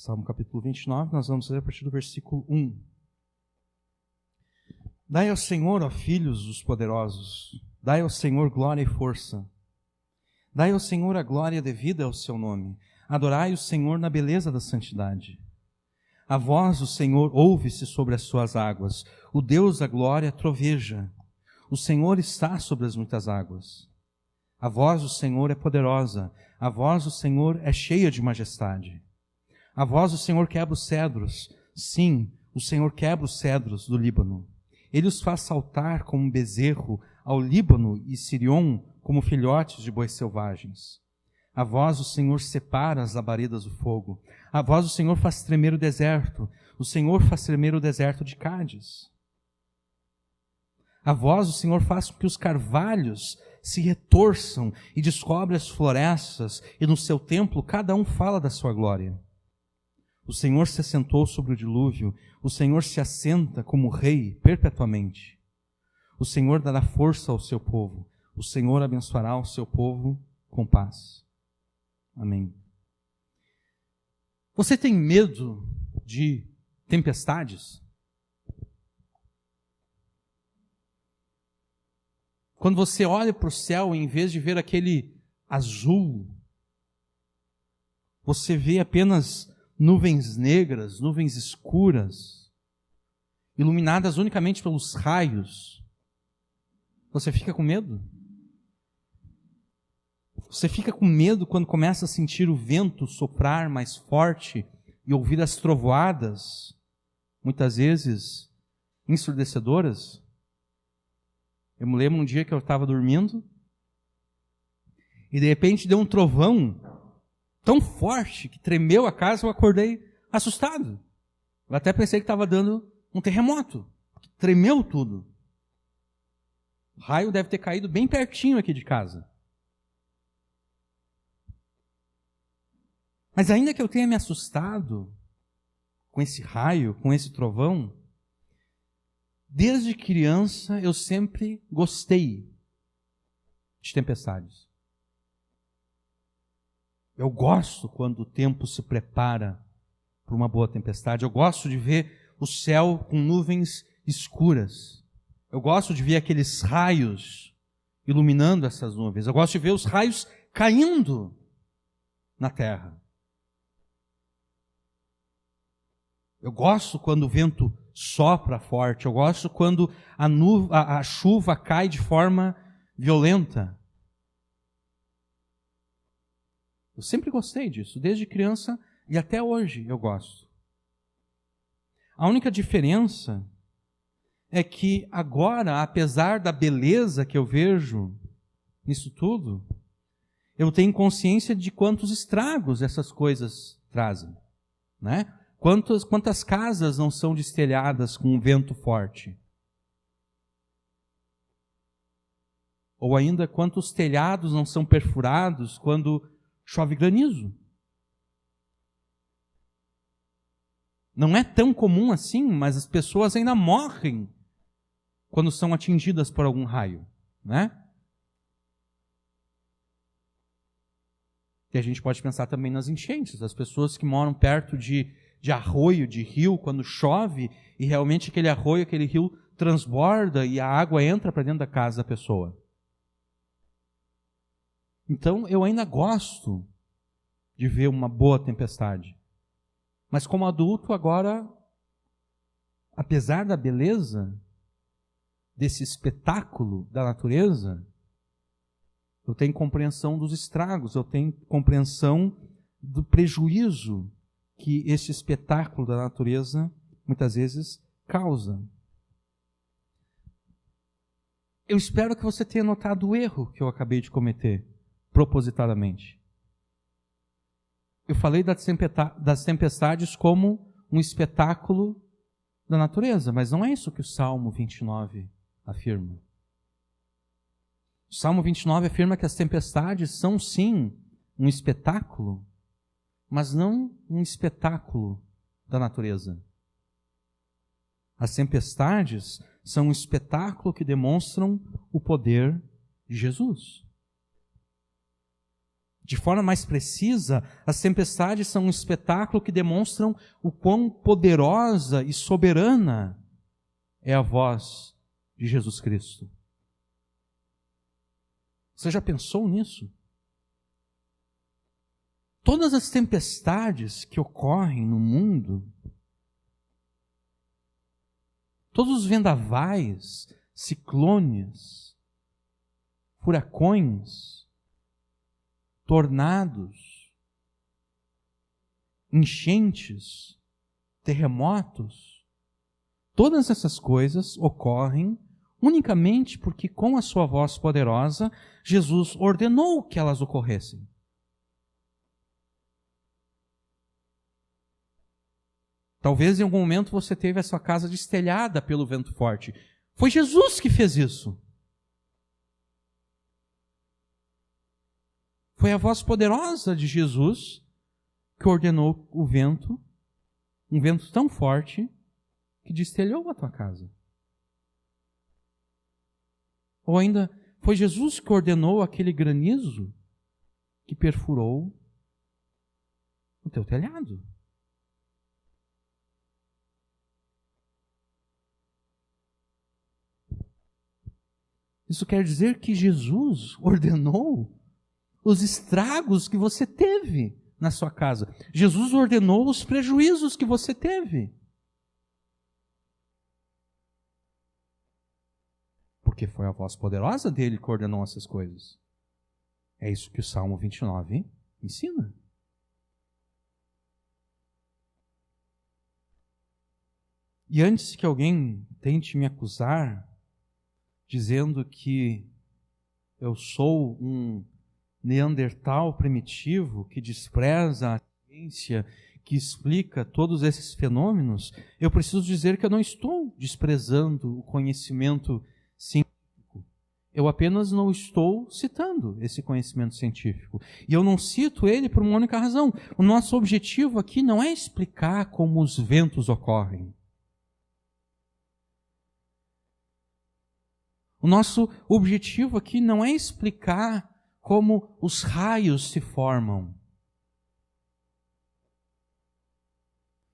Salmo capítulo 29, nós vamos ler a partir do versículo 1. Dai ao Senhor, ó filhos dos poderosos, dai ao Senhor glória e força. Dai ao Senhor a glória devida ao seu nome. Adorai o Senhor na beleza da santidade. A voz do Senhor ouve-se sobre as suas águas. O Deus da glória troveja. O Senhor está sobre as muitas águas. A voz do Senhor é poderosa. A voz do Senhor é cheia de majestade. A voz do Senhor quebra os cedros. Sim, o Senhor quebra os cedros do Líbano. Ele os faz saltar como um bezerro ao Líbano e Sirion como filhotes de bois selvagens. A voz do Senhor separa as labaredas do fogo. A voz do Senhor faz tremer o deserto. O Senhor faz tremer o deserto de Cádiz. A voz do Senhor faz com que os carvalhos se retorçam e descobre as florestas, e no seu templo cada um fala da sua glória. O Senhor se assentou sobre o dilúvio, o Senhor se assenta como rei perpetuamente. O Senhor dará força ao seu povo, o Senhor abençoará o seu povo com paz. Amém. Você tem medo de tempestades? Quando você olha para o céu, em vez de ver aquele azul, você vê apenas nuvens negras, nuvens escuras, iluminadas unicamente pelos raios. Você fica com medo? Você fica com medo quando começa a sentir o vento soprar mais forte e ouvir as trovoadas, muitas vezes ensurdecedoras? Eu me lembro um dia que eu estava dormindo e de repente deu um trovão tão forte que tremeu a casa, eu acordei assustado. Eu até pensei que estava dando um terremoto. Tremeu tudo. O raio deve ter caído bem pertinho aqui de casa. Mas ainda que eu tenha me assustado com esse raio, com esse trovão, desde criança eu sempre gostei de tempestades. Eu gosto quando o tempo se prepara para uma boa tempestade. Eu gosto de ver o céu com nuvens escuras. Eu gosto de ver aqueles raios iluminando essas nuvens. Eu gosto de ver os raios caindo na terra. Eu gosto quando o vento sopra forte. Eu gosto quando a chuva cai de forma violenta. Eu sempre gostei disso, desde criança e até hoje eu gosto. A única diferença é que agora, apesar da beleza que eu vejo nisso tudo, eu tenho consciência de quantos estragos essas coisas trazem, né? Quantas casas não são destelhadas com um vento forte? Ou ainda, quantos telhados não são perfurados quando chove granizo? Não é tão comum assim, mas as pessoas ainda morrem quando são atingidas por algum raio, né? E a gente pode pensar também nas enchentes, as pessoas que moram perto de arroio, de rio, quando chove, e realmente aquele arroio, aquele rio transborda e a água entra para dentro da casa da pessoa. Então, eu ainda gosto de ver uma boa tempestade. Mas como adulto, agora, apesar da beleza desse espetáculo da natureza, eu tenho compreensão dos estragos, eu tenho compreensão do prejuízo que esse espetáculo da natureza muitas vezes causa. Eu espero que você tenha notado o erro que eu acabei de cometer, propositadamente. Eu falei das tempestades como um espetáculo da natureza, mas não é isso que o Salmo 29 afirma. O Salmo 29 afirma que as tempestades são sim um espetáculo, mas não um espetáculo da natureza. As tempestades são um espetáculo que demonstram o poder de Jesus. De forma mais precisa, as tempestades são um espetáculo que demonstram o quão poderosa e soberana é a voz de Jesus Cristo. Você já pensou nisso? Todas as tempestades que ocorrem no mundo, todos os vendavais, ciclones, furacões, tornados, enchentes, terremotos, todas essas coisas ocorrem unicamente porque, com a sua voz poderosa, Jesus ordenou que elas ocorressem. Talvez em algum momento você teve a sua casa destelhada pelo vento forte. Foi Jesus que fez isso. Foi a voz poderosa de Jesus que ordenou o vento, um vento tão forte, que destelhou a tua casa. Ou ainda, foi Jesus que ordenou aquele granizo que perfurou o teu telhado. Isso quer dizer que Jesus ordenou os estragos que você teve na sua casa. Jesus ordenou os prejuízos que você teve. Porque foi a voz poderosa dele que ordenou essas coisas. É isso que o Salmo 29 ensina. E antes que alguém tente me acusar, dizendo que eu sou um Neandertal primitivo que despreza a ciência, que explica todos esses fenômenos, eu preciso dizer que eu não estou desprezando o conhecimento científico. Eu apenas não estou citando esse conhecimento científico. E eu não cito ele por uma única razão. O nosso objetivo aqui não é explicar como os ventos ocorrem. O nosso objetivo aqui não é explicar como os raios se formam.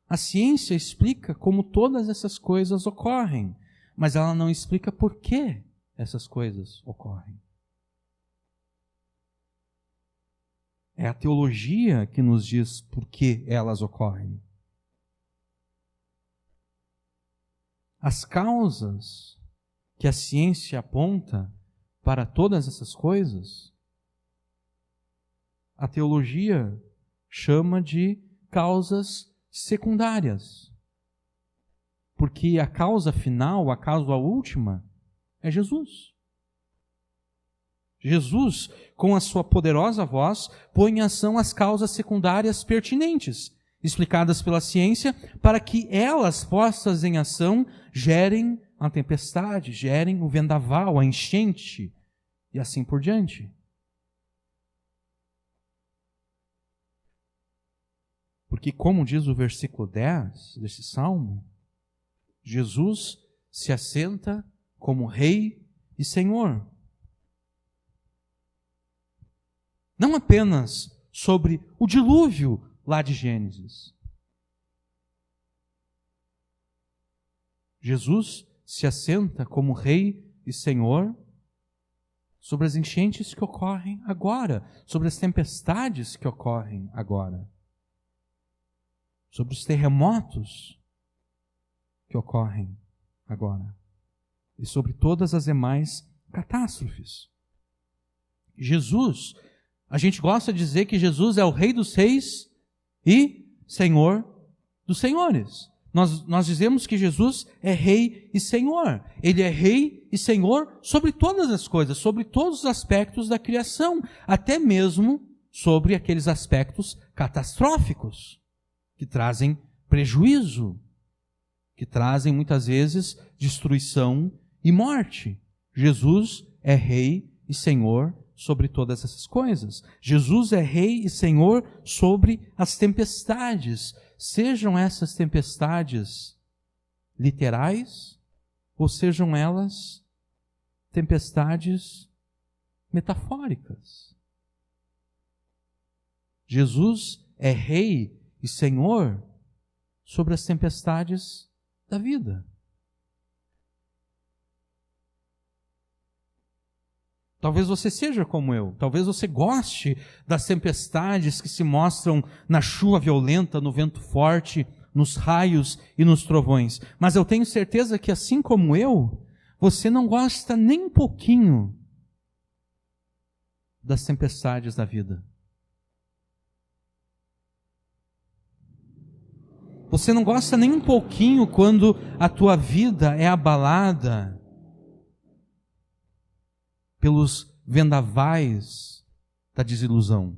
A ciência explica como todas essas coisas ocorrem, mas ela não explica por que essas coisas ocorrem. É a teologia que nos diz por que elas ocorrem. As causas que a ciência aponta para todas essas coisas, a teologia chama de causas secundárias. Porque a causa final, a causa última, é Jesus. Jesus, com a sua poderosa voz, põe em ação as causas secundárias pertinentes, explicadas pela ciência, para que elas, postas em ação, gerem a tempestade, gerem o vendaval, a enchente, e assim por diante. Porque, como diz o versículo 10 desse salmo, Jesus se assenta como Rei e Senhor. Não apenas sobre o dilúvio lá de Gênesis. Jesus se assenta como Rei e Senhor sobre as enchentes que ocorrem agora, sobre as tempestades que ocorrem agora, sobre os terremotos que ocorrem agora e sobre todas as demais catástrofes. Jesus, a gente gosta de dizer que Jesus é o Rei dos Reis e Senhor dos Senhores. Nós dizemos que Jesus é Rei e Senhor. Ele é Rei e Senhor sobre todas as coisas, sobre todos os aspectos da criação, até mesmo sobre aqueles aspectos catastróficos, que trazem prejuízo, que trazem muitas vezes destruição e morte. Jesus é Rei e Senhor sobre todas essas coisas. Jesus é Rei e Senhor sobre as tempestades, sejam essas tempestades literais ou sejam elas tempestades metafóricas. Jesus é Rei e Senhor sobre as tempestades da vida. Talvez você seja como eu, talvez você goste das tempestades que se mostram na chuva violenta, no vento forte, nos raios e nos trovões. Mas eu tenho certeza que, assim como eu, você não gosta nem um pouquinho das tempestades da vida. Você não gosta nem um pouquinho quando a tua vida é abalada pelos vendavais da desilusão.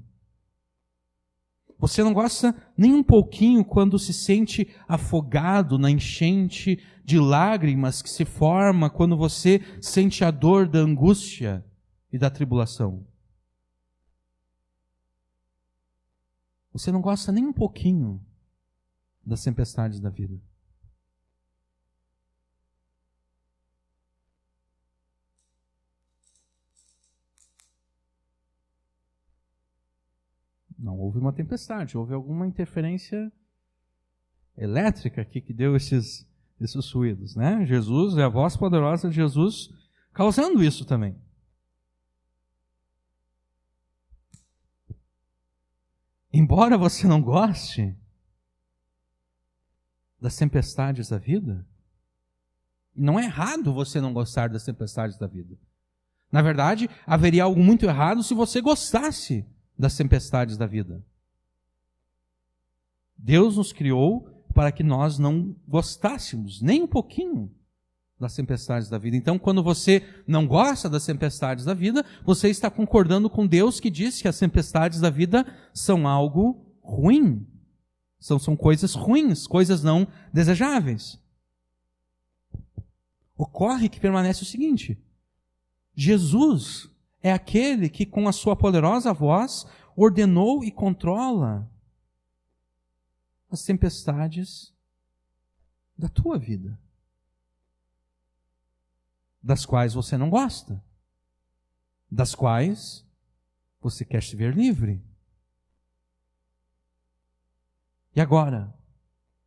Você não gosta nem um pouquinho quando se sente afogado na enchente de lágrimas que se forma quando você sente a dor da angústia e da tribulação. Você não gosta nem um pouquinho das tempestades da vida. Não houve uma tempestade, houve alguma interferência elétrica aqui que deu esses ruídos, né? Jesus, é a voz poderosa de Jesus causando isso também. Embora você não goste das tempestades da vida, não é errado você não gostar das tempestades da vida. Na verdade, haveria algo muito errado se você gostasse das tempestades da vida. Deus nos criou para que nós não gostássemos nem um pouquinho das tempestades da vida. Então, quando você não gosta das tempestades da vida, você está concordando com Deus que diz que as tempestades da vida são algo ruim. São coisas ruins, coisas não desejáveis. Ocorre que permanece o seguinte: Jesus é aquele que, com a sua poderosa voz, ordenou e controla as tempestades da tua vida, das quais você não gosta, das quais você quer se ver livre. E agora,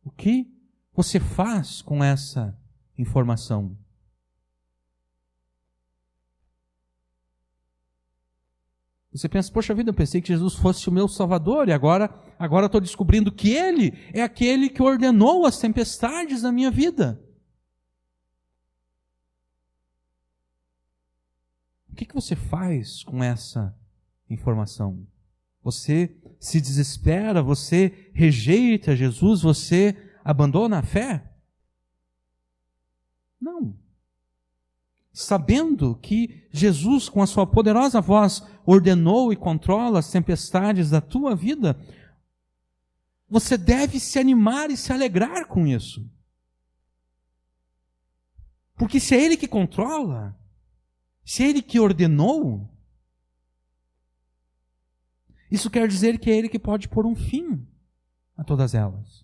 o que você faz com essa informação? Você pensa, poxa vida, eu pensei que Jesus fosse o meu Salvador e agora eu estou descobrindo que Ele é aquele que ordenou as tempestades da minha vida. O que você faz com essa informação? Você se desespera, você rejeita Jesus, você abandona a fé? Não. Sabendo que Jesus, com a sua poderosa voz, ordenou e controla as tempestades da tua vida, você deve se animar e se alegrar com isso. Porque se é Ele que controla, se é Ele que ordenou, isso quer dizer que é Ele que pode pôr um fim a todas elas.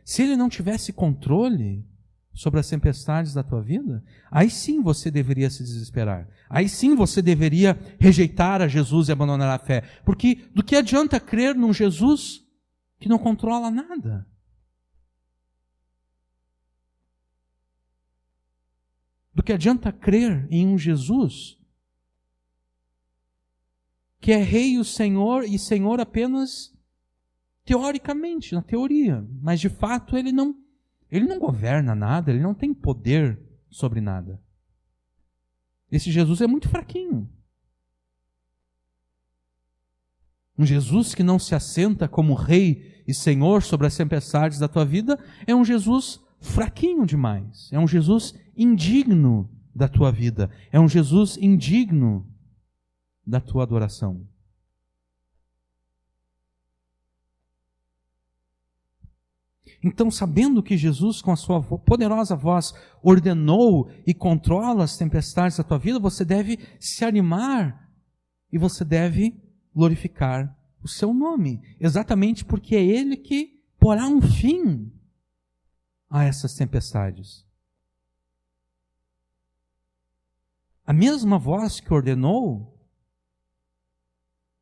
Se Ele não tivesse controle sobre as tempestades da tua vida, aí sim você deveria se desesperar. Aí sim você deveria rejeitar a Jesus e abandonar a fé. Porque do que adianta crer num Jesus que não controla nada? Do que adianta crer em um Jesus que é Rei e Senhor apenas teoricamente, na teoria, mas de fato Ele não governa nada, Ele não tem poder sobre nada. Esse Jesus é muito fraquinho. Um Jesus que não se assenta como Rei e Senhor sobre as tempestades da tua vida é um Jesus fraquinho demais. É um Jesus indigno da tua vida. É um Jesus indigno da tua adoração. Então, sabendo que Jesus, com a sua poderosa voz, ordenou e controla as tempestades da tua vida, você deve se animar e você deve glorificar o seu nome, exatamente porque é Ele que porá um fim a essas tempestades. A mesma voz que ordenou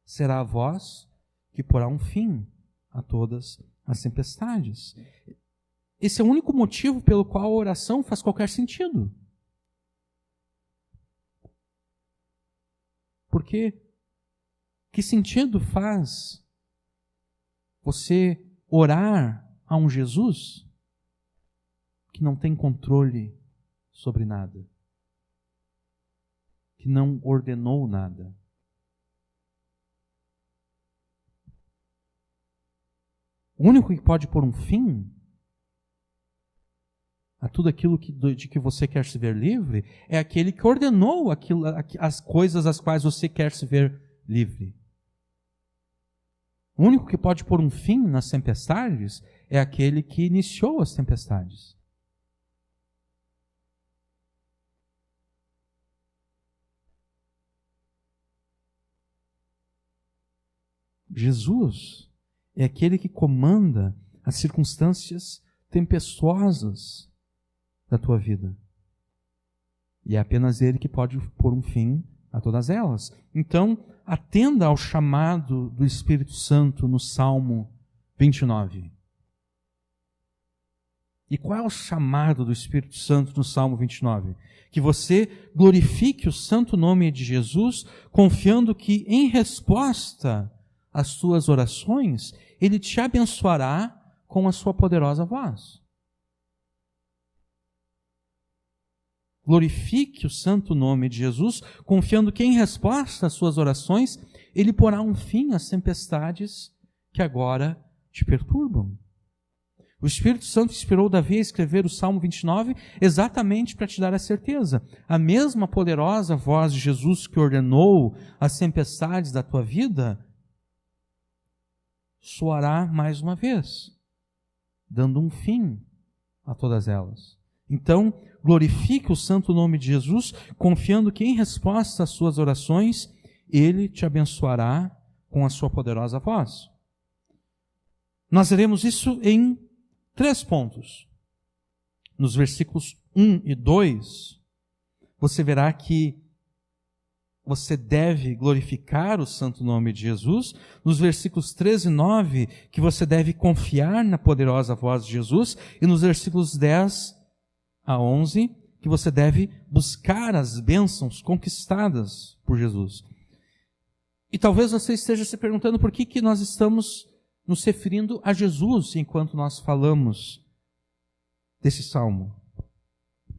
será a voz que porá um fim a todas as tempestades. Esse é o único motivo pelo qual a oração faz qualquer sentido. Porque que sentido faz você orar a um Jesus que não tem controle sobre nada, que não ordenou nada? O único que pode pôr um fim a tudo aquilo de que você quer se ver livre é aquele que ordenou as coisas às quais você quer se ver livre. O único que pode pôr um fim nas tempestades é aquele que iniciou as tempestades. Jesus é aquele que comanda as circunstâncias tempestuosas da tua vida. E é apenas Ele que pode pôr um fim a todas elas. Então, atenda ao chamado do Espírito Santo no Salmo 29. E qual é o chamado do Espírito Santo no Salmo 29? Que você glorifique o santo nome de Jesus, confiando que, em resposta às suas orações, Ele te abençoará com a sua poderosa voz. Glorifique o santo nome de Jesus, confiando que em resposta às suas orações, Ele porá um fim às tempestades que agora te perturbam. O Espírito Santo inspirou Davi a escrever o Salmo 29 exatamente para te dar a certeza. A mesma poderosa voz de Jesus que ordenou as tempestades da tua vida, soará mais uma vez, dando um fim a todas elas. Então, glorifique o santo nome de Jesus, confiando que em resposta às suas orações, Ele te abençoará com a sua poderosa voz. Nós veremos isso em 3 pontos. Nos versículos 1 e 2, você verá que você deve glorificar o santo nome de Jesus. Nos versículos 3 e 9, que você deve confiar na poderosa voz de Jesus. E nos versículos 10 a 11, que você deve buscar as bênçãos conquistadas por Jesus. E talvez você esteja se perguntando por que nós estamos nos referindo a Jesus enquanto nós falamos desse salmo.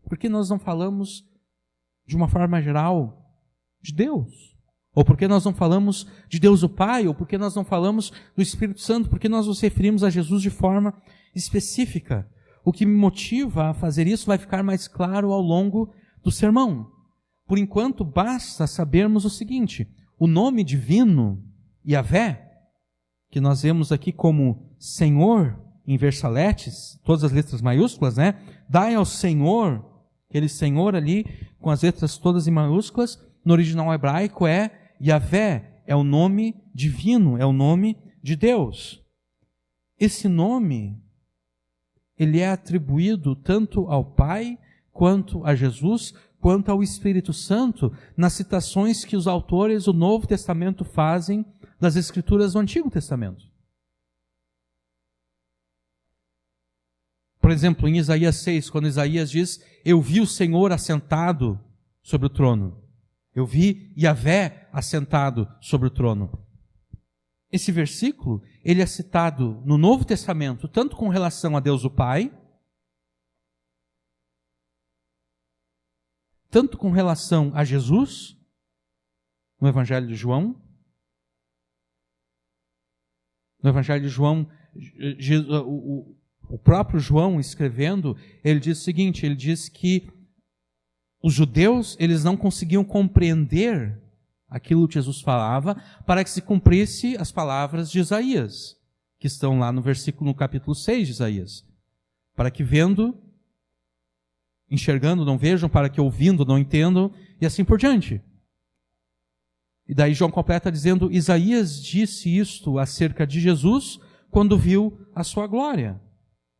Por que nós não falamos de uma forma geral de Deus? Ou por que nós não falamos de Deus o Pai? Ou por que nós não falamos do Espírito Santo? Por que nós nos referimos a Jesus de forma específica? O que me motiva a fazer isso vai ficar mais claro ao longo do sermão. Por enquanto, basta sabermos o seguinte: o nome divino, Yahvé, que nós vemos aqui como Senhor, em versaletes, todas as letras maiúsculas, né? Dai ao Senhor, aquele Senhor ali, com as letras todas em maiúsculas, no original hebraico é Yahvé, é o nome divino, é o nome de Deus. Esse nome, ele é atribuído tanto ao Pai, quanto a Jesus, quanto ao Espírito Santo, nas citações que os autores do Novo Testamento fazem das Escrituras do Antigo Testamento. Por exemplo, em Isaías 6, quando Isaías diz: eu vi o Senhor assentado sobre o trono. Eu vi Yahvé assentado sobre o trono. Esse versículo, ele é citado no Novo Testamento, tanto com relação a Deus o Pai, tanto com relação a Jesus, no Evangelho de João. No Evangelho de João, o próprio João escrevendo, ele diz o seguinte, ele diz que os judeus, eles não conseguiam compreender aquilo que Jesus falava, para que se cumprisse as palavras de Isaías, que estão lá no capítulo 6 de Isaías. Para que vendo, enxergando não vejam, para que ouvindo não entendam, e assim por diante. E daí João completa dizendo: Isaías disse isto acerca de Jesus quando viu a sua glória.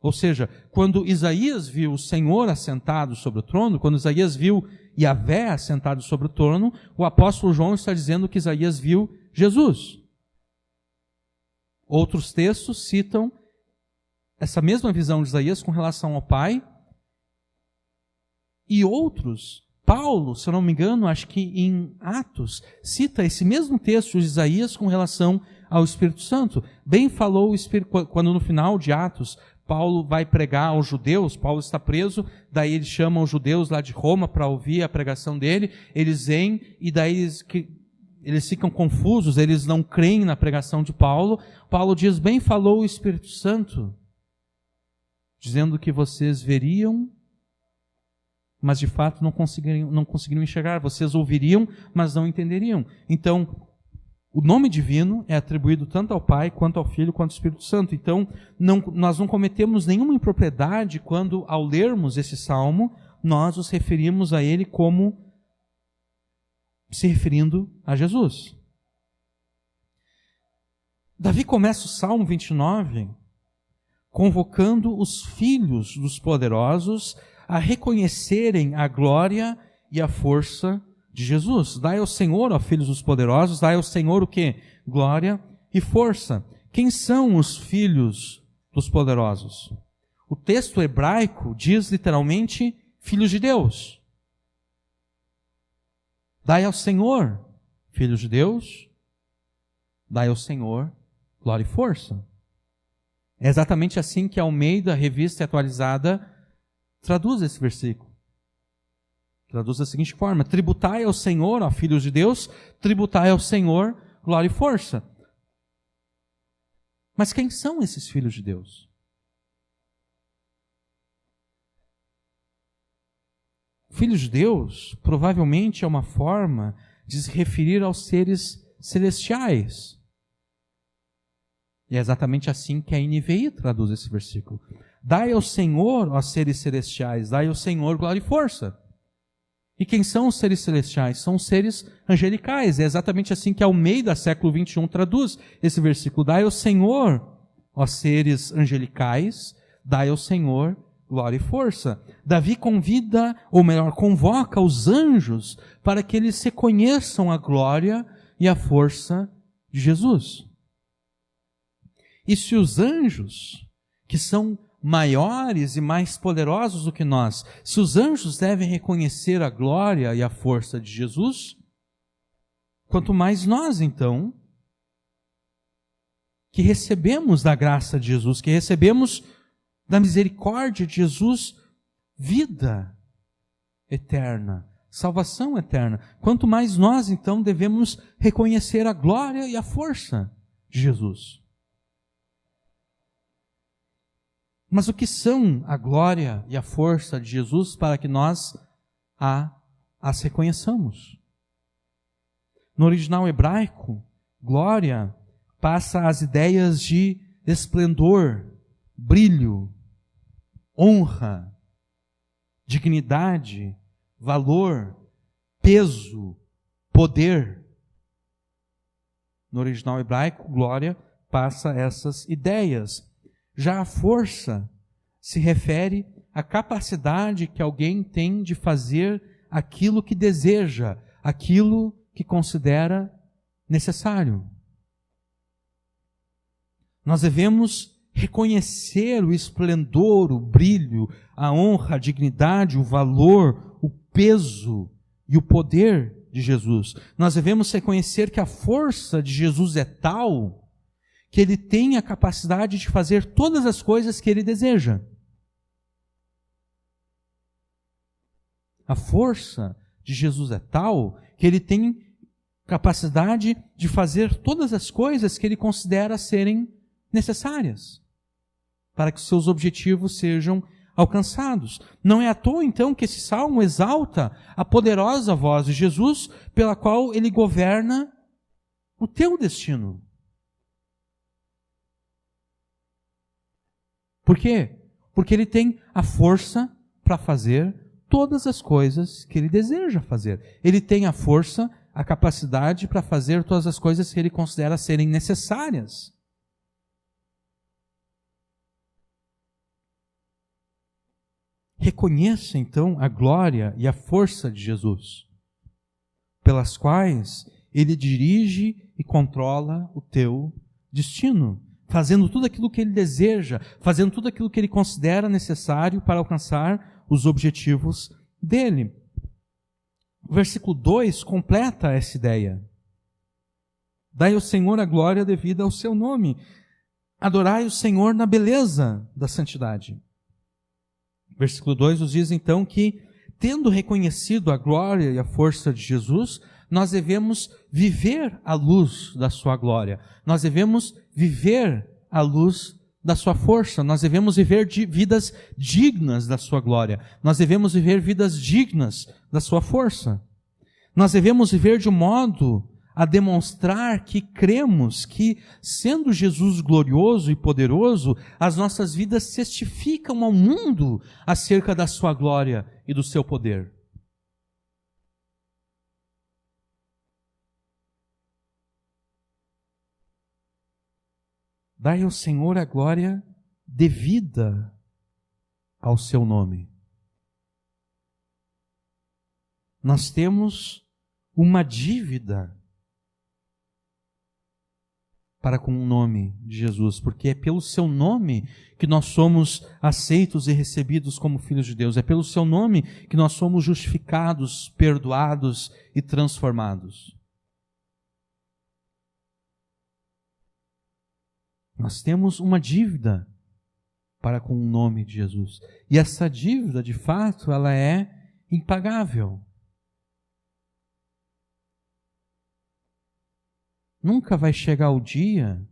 Ou seja, quando Isaías viu o Senhor assentado sobre o trono, quando Isaías viu Yahvé assentado sobre o trono, o apóstolo João está dizendo que Isaías viu Jesus. Outros textos citam essa mesma visão de Isaías com relação ao Pai. E outros, Paulo, se eu não me engano, acho que em Atos, cita esse mesmo texto de Isaías com relação ao Espírito Santo. Bem falou o Espírito, quando no final de Atos, Paulo vai pregar aos judeus, Paulo está preso, daí ele chama os judeus lá de Roma para ouvir a pregação dele, eles vêm e daí eles ficam confusos, eles não creem na pregação de Paulo. Paulo diz, bem falou o Espírito Santo, dizendo que vocês veriam, mas de fato não conseguiriam enxergar, vocês ouviriam, mas não entenderiam. Então, o nome divino é atribuído tanto ao Pai, quanto ao Filho, quanto ao Espírito Santo. Então, nós não cometemos nenhuma impropriedade quando, ao lermos esse salmo, nós nos referimos a ele como se referindo a Jesus. Davi começa o Salmo 29 convocando os filhos dos poderosos a reconhecerem a glória e a força de Jesus. Dai ao Senhor, ó filhos dos poderosos, dai ao Senhor o quê? Glória e força. Quem são os filhos dos poderosos? O texto hebraico diz literalmente filhos de Deus. Dai ao Senhor, filhos de Deus, dai ao Senhor glória e força. É exatamente assim que a Almeida, Revista Atualizada, traduz esse versículo. Traduz da seguinte forma: tributai ao Senhor, ó filhos de Deus, tributai ao Senhor glória e força. Mas quem são esses filhos de Deus? Filhos de Deus provavelmente é uma forma de se referir aos seres celestiais. E é exatamente assim que a NVI traduz esse versículo. Dai ao Senhor, ó seres celestiais, dai ao Senhor glória e força. E quem são os seres celestiais? São os seres angelicais. É exatamente assim que a Almeida, século 21, traduz esse versículo. Dai ao Senhor, ó seres angelicais, dai ao Senhor glória e força. Davi convida, ou melhor, convoca os anjos para que eles reconheçam a glória e a força de Jesus. E se os anjos, que são maiores e mais poderosos do que nós, se os anjos devem reconhecer a glória e a força de Jesus, quanto mais nós, então, que recebemos da graça de Jesus, que recebemos da misericórdia de Jesus, vida eterna, salvação eterna. Quanto mais nós, então, devemos reconhecer a glória e a força de Jesus. Mas o que são a glória e a força de Jesus para que nós as reconheçamos? No original hebraico, glória passa as ideias de esplendor, brilho, honra, dignidade, valor, peso, poder. No original hebraico, glória passa essas ideias. Já a força se refere à capacidade que alguém tem de fazer aquilo que deseja, aquilo que considera necessário. Nós devemos reconhecer o esplendor, o brilho, a honra, a dignidade, o valor, o peso e o poder de Jesus. Nós devemos reconhecer que a força de Jesus é tal que ele tem a capacidade de fazer todas as coisas que ele deseja. A força de Jesus é tal que ele tem capacidade de fazer todas as coisas que ele considera serem necessárias para que seus objetivos sejam alcançados. Não é à toa, então, que esse salmo exalta a poderosa voz de Jesus, pela qual ele governa o teu destino. Por quê? Porque ele tem a força para fazer todas as coisas que ele deseja fazer. Ele tem a força, a capacidade para fazer todas as coisas que ele considera serem necessárias. Reconheça, então, a glória e a força de Jesus, pelas quais ele dirige e controla o teu destino, fazendo tudo aquilo que Ele deseja, fazendo tudo aquilo que Ele considera necessário para alcançar os objetivos dEle. O versículo 2 completa essa ideia. Dai ao Senhor a glória devida ao seu nome. Adorai o Senhor na beleza da santidade. Versículo 2 nos diz então que, tendo reconhecido a glória e a força de Jesus, nós devemos viver à luz da sua glória. Nós devemos viver à luz da sua força. Nós devemos viver vidas dignas da sua glória. Nós devemos viver vidas dignas da sua força. Nós devemos viver de um modo a demonstrar que cremos que, sendo Jesus glorioso e poderoso, as nossas vidas testificam ao mundo acerca da sua glória e do seu poder. Dai ao Senhor a glória devida ao seu nome. Nós temos uma dívida para com o nome de Jesus, porque é pelo seu nome que nós somos aceitos e recebidos como filhos de Deus. É pelo seu nome que nós somos justificados, perdoados e transformados. Nós temos uma dívida para com o nome de Jesus. E essa dívida, de fato, ela é impagável. Nunca vai chegar o dia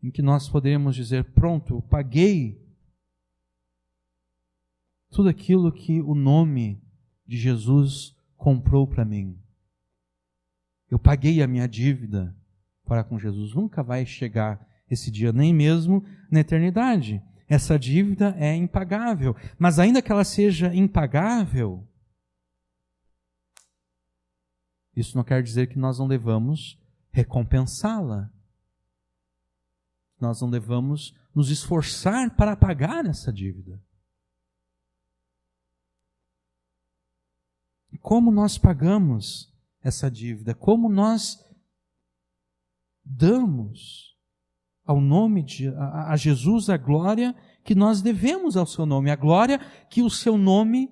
em que nós poderemos dizer, pronto, eu paguei tudo aquilo que o nome de Jesus comprou para mim. Eu paguei a minha dívida para com Jesus. Nunca vai chegar esse dia, nem mesmo na eternidade. Essa dívida é impagável. Mas ainda que ela seja impagável, isso não quer dizer que nós não devamos recompensá-la. Nós não devamos nos esforçar para pagar essa dívida. E como nós pagamos essa dívida? Como nós damos ao nome a Jesus a glória que nós devemos ao seu nome, a glória que o seu nome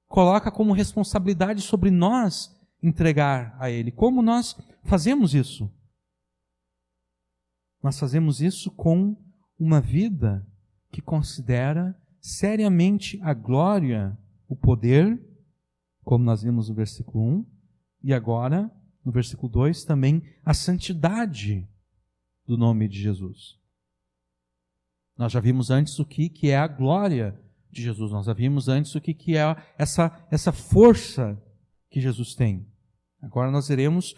coloca como responsabilidade sobre nós entregar a Ele. Como nós fazemos isso? Nós fazemos isso com uma vida que considera seriamente a glória, o poder, como nós vimos no versículo 1, e agora, no versículo 2, também a santidade do nome de Jesus. Nós já vimos antes o que é a glória de Jesus. Nós já vimos antes o que é essa força que Jesus tem. Agora nós veremos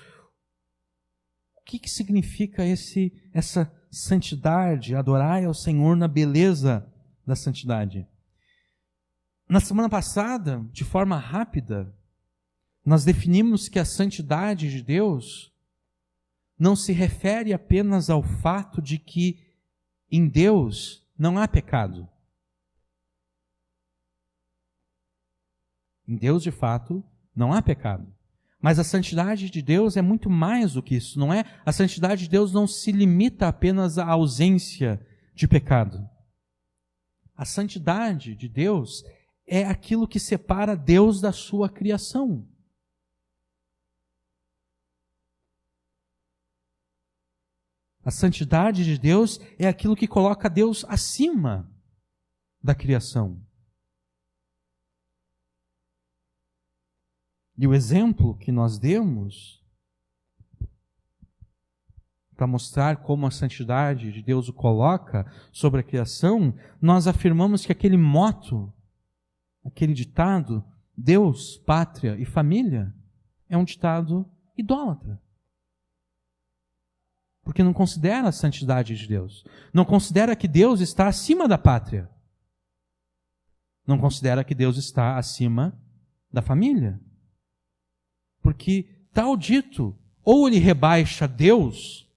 o que significa essa santidade, adorai ao Senhor na beleza da santidade. Na semana passada, de forma rápida, nós definimos que a santidade de Deus não se refere apenas ao fato de que em Deus não há pecado. Em Deus, de fato, não há pecado. Mas a santidade de Deus é muito mais do que isso, não é? A santidade de Deus não se limita apenas à ausência de pecado. A santidade de Deus é aquilo que separa Deus da sua criação. A santidade de Deus é aquilo que coloca Deus acima da criação. E o exemplo que nós demos para mostrar como a santidade de Deus o coloca sobre a criação, nós afirmamos que aquele moto, aquele ditado, Deus, pátria e família, é um ditado idólatra. Porque não considera a santidade de Deus. Não considera que Deus está acima da pátria. Não considera que Deus está acima da família. Porque tal dito, ou ele rebaixa Deus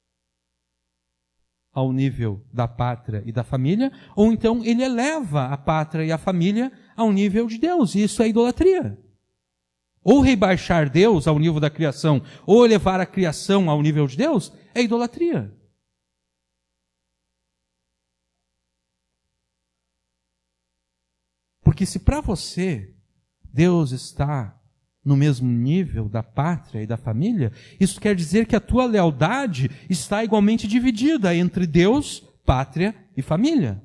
ao nível da pátria e da família, ou então ele eleva a pátria e a família ao nível de Deus. E isso é idolatria. ou rebaixar Deus ao nível da criação, ou elevar a criação ao nível de Deus, é idolatria. Porque se para você Deus está no mesmo nível da pátria e da família, isso quer dizer que a tua lealdade está igualmente dividida entre Deus, pátria e família.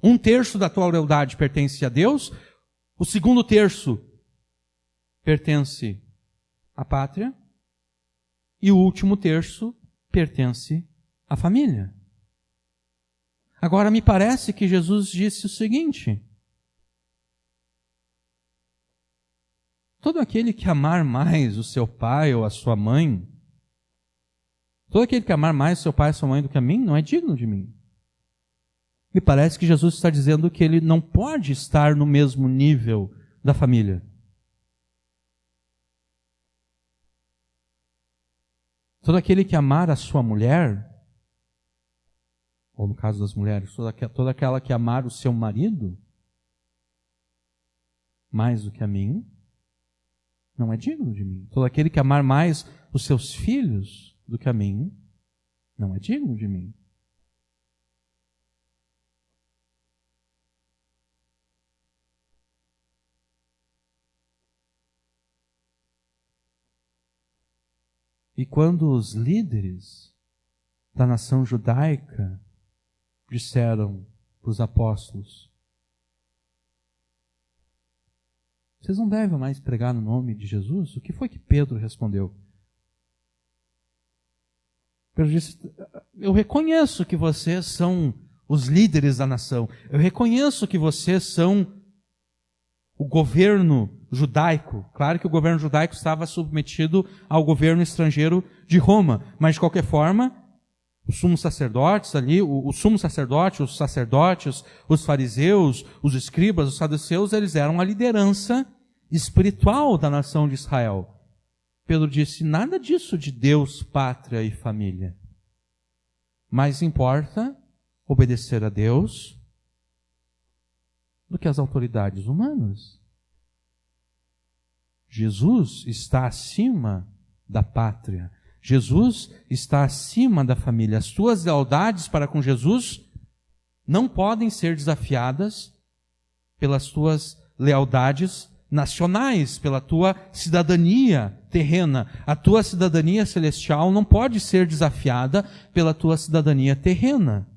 1/3 da tua lealdade pertence a Deus, o segundo terço pertence à pátria e o último terço pertence à família. Agora, me parece que Jesus disse o seguinte: todo aquele que amar mais o seu pai ou a sua mãe, todo aquele que amar mais o seu pai ou a sua mãe do que a mim, não é digno de mim. Me parece que Jesus está dizendo que ele não pode estar no mesmo nível da família. Todo aquele que amar a sua mulher, ou no caso das mulheres, toda aquela que amar o seu marido mais do que a mim, não é digno de mim. Todo aquele que amar mais os seus filhos do que a mim, não é digno de mim. E quando os líderes da nação judaica disseram para os apóstolos: vocês não devem mais pregar no nome de Jesus? O que foi que Pedro respondeu? Pedro disse: eu reconheço que vocês são os líderes da nação. Eu reconheço que vocês são o governo judaico. Claro que o governo judaico estava submetido ao governo estrangeiro de Roma, mas de qualquer forma, os sumos sacerdotes ali, o sumo sacerdote, os sacerdotes, os fariseus, os escribas, os saduceus, eles eram a liderança espiritual da nação de Israel. Pedro disse: nada disso de Deus, pátria e família. Mais importa obedecer a Deus do que as autoridades humanas. Jesus está acima da pátria. Jesus está acima da família. As tuas lealdades para com Jesus não podem ser desafiadas pelas tuas lealdades nacionais, pela tua cidadania terrena. A tua cidadania celestial não pode ser desafiada pela tua cidadania terrena.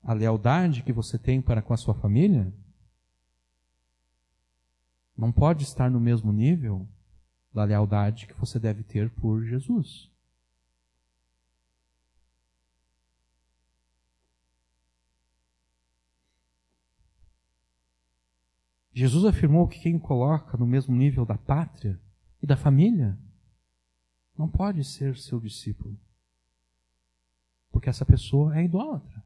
A lealdade que você tem para com a sua família não pode estar no mesmo nível da lealdade que você deve ter por Jesus. Jesus afirmou que quem coloca no mesmo nível da pátria e da família não pode ser seu discípulo, porque essa pessoa é idólatra.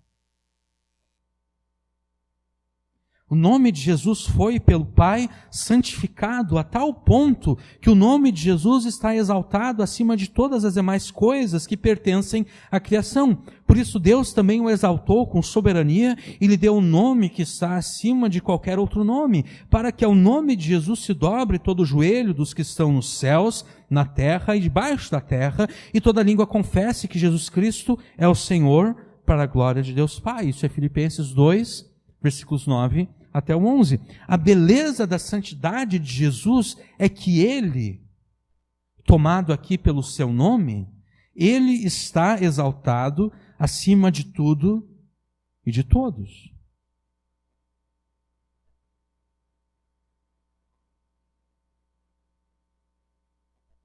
O nome de Jesus foi pelo Pai santificado a tal ponto que o nome de Jesus está exaltado acima de todas as demais coisas que pertencem à criação. Por isso Deus também o exaltou com soberania e lhe deu um nome que está acima de qualquer outro nome, para que ao nome de Jesus se dobre todo o joelho dos que estão nos céus, na terra e debaixo da terra, e toda língua confesse que Jesus Cristo é o Senhor, para a glória de Deus Pai. Isso é Filipenses 2, versículos 9 até o 11. A beleza da santidade de Jesus é que ele, tomado aqui pelo seu nome, ele está exaltado acima de tudo e de todos.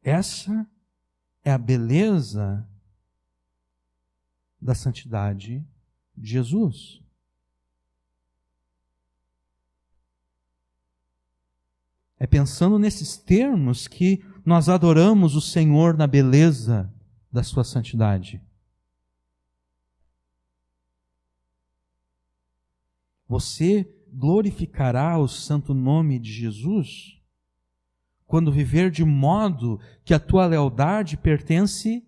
Essa é a beleza da santidade de Jesus. É pensando nesses termos que nós adoramos o Senhor na beleza da sua santidade. Você glorificará o santo nome de Jesus quando viver de modo que a tua lealdade pertença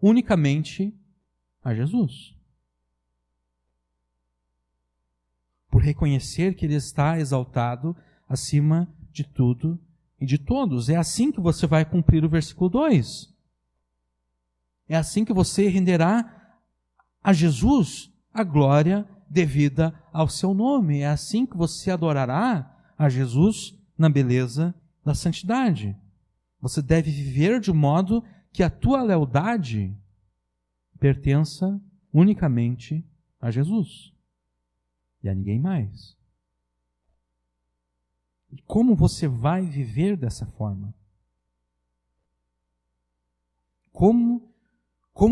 unicamente a Jesus. Por reconhecer que Ele está exaltado acima de tudo e de todos. É assim que você vai cumprir o versículo 2. É assim que você renderá a Jesus a glória devida ao seu nome. É assim que você adorará a Jesus na beleza da santidade. Você deve viver de modo que a tua lealdade pertença unicamente a Jesus e a ninguém mais. E como você vai viver dessa forma? Como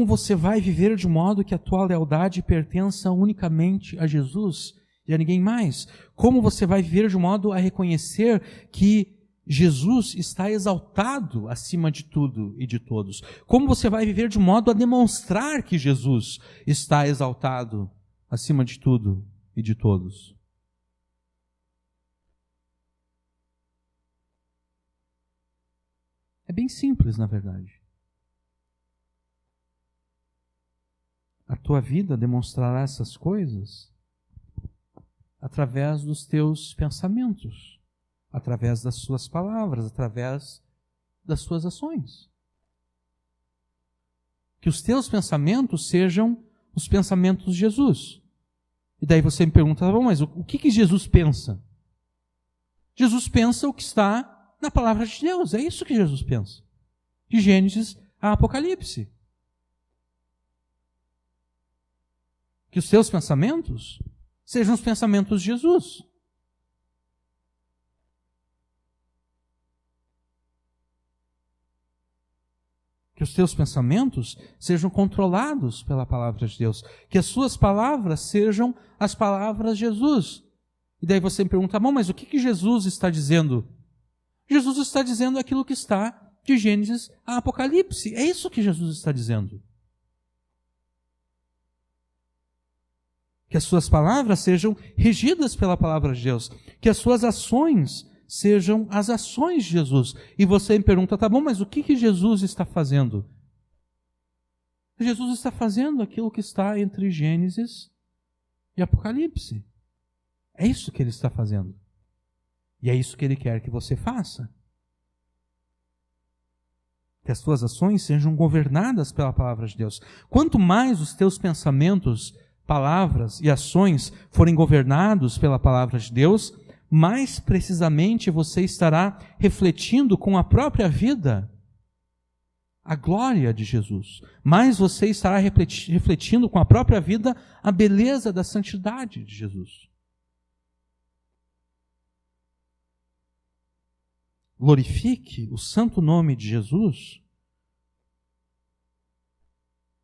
você vai viver de modo que a tua lealdade pertença unicamente a Jesus e a ninguém mais? Como você vai viver de modo a reconhecer que Jesus está exaltado acima de tudo e de todos? Como você vai viver de modo a demonstrar que Jesus está exaltado acima de tudo e de todos? É bem simples, na verdade. A tua vida demonstrará essas coisas através dos teus pensamentos, através das suas palavras, através das suas ações. Que os teus pensamentos sejam os pensamentos de Jesus. E daí você me pergunta, bom, mas o que Jesus pensa? Jesus pensa o que está na palavra de Deus. É isso que Jesus pensa. De Gênesis a Apocalipse. Que os teus pensamentos sejam os pensamentos de Jesus. Que os teus pensamentos sejam controlados pela palavra de Deus. Que as suas palavras sejam as palavras de Jesus. E daí você me pergunta, bom, mas o que Jesus está dizendo? Jesus está dizendo aquilo que está de Gênesis a Apocalipse. É isso que Jesus está dizendo. Que as suas palavras sejam regidas pela palavra de Deus. Que as suas ações sejam as ações de Jesus. E você me pergunta, tá bom, mas o que Jesus está fazendo? Jesus está fazendo aquilo que está entre Gênesis e Apocalipse. É isso que Ele está fazendo. E é isso que Ele quer que você faça. Que as tuas ações sejam governadas pela palavra de Deus. Quanto mais os teus pensamentos, palavras e ações forem governados pela palavra de Deus, mais precisamente você estará refletindo com a própria vida a glória de Jesus. Mais você estará refletindo com a própria vida a beleza da santidade de Jesus. Glorifique o santo nome de Jesus,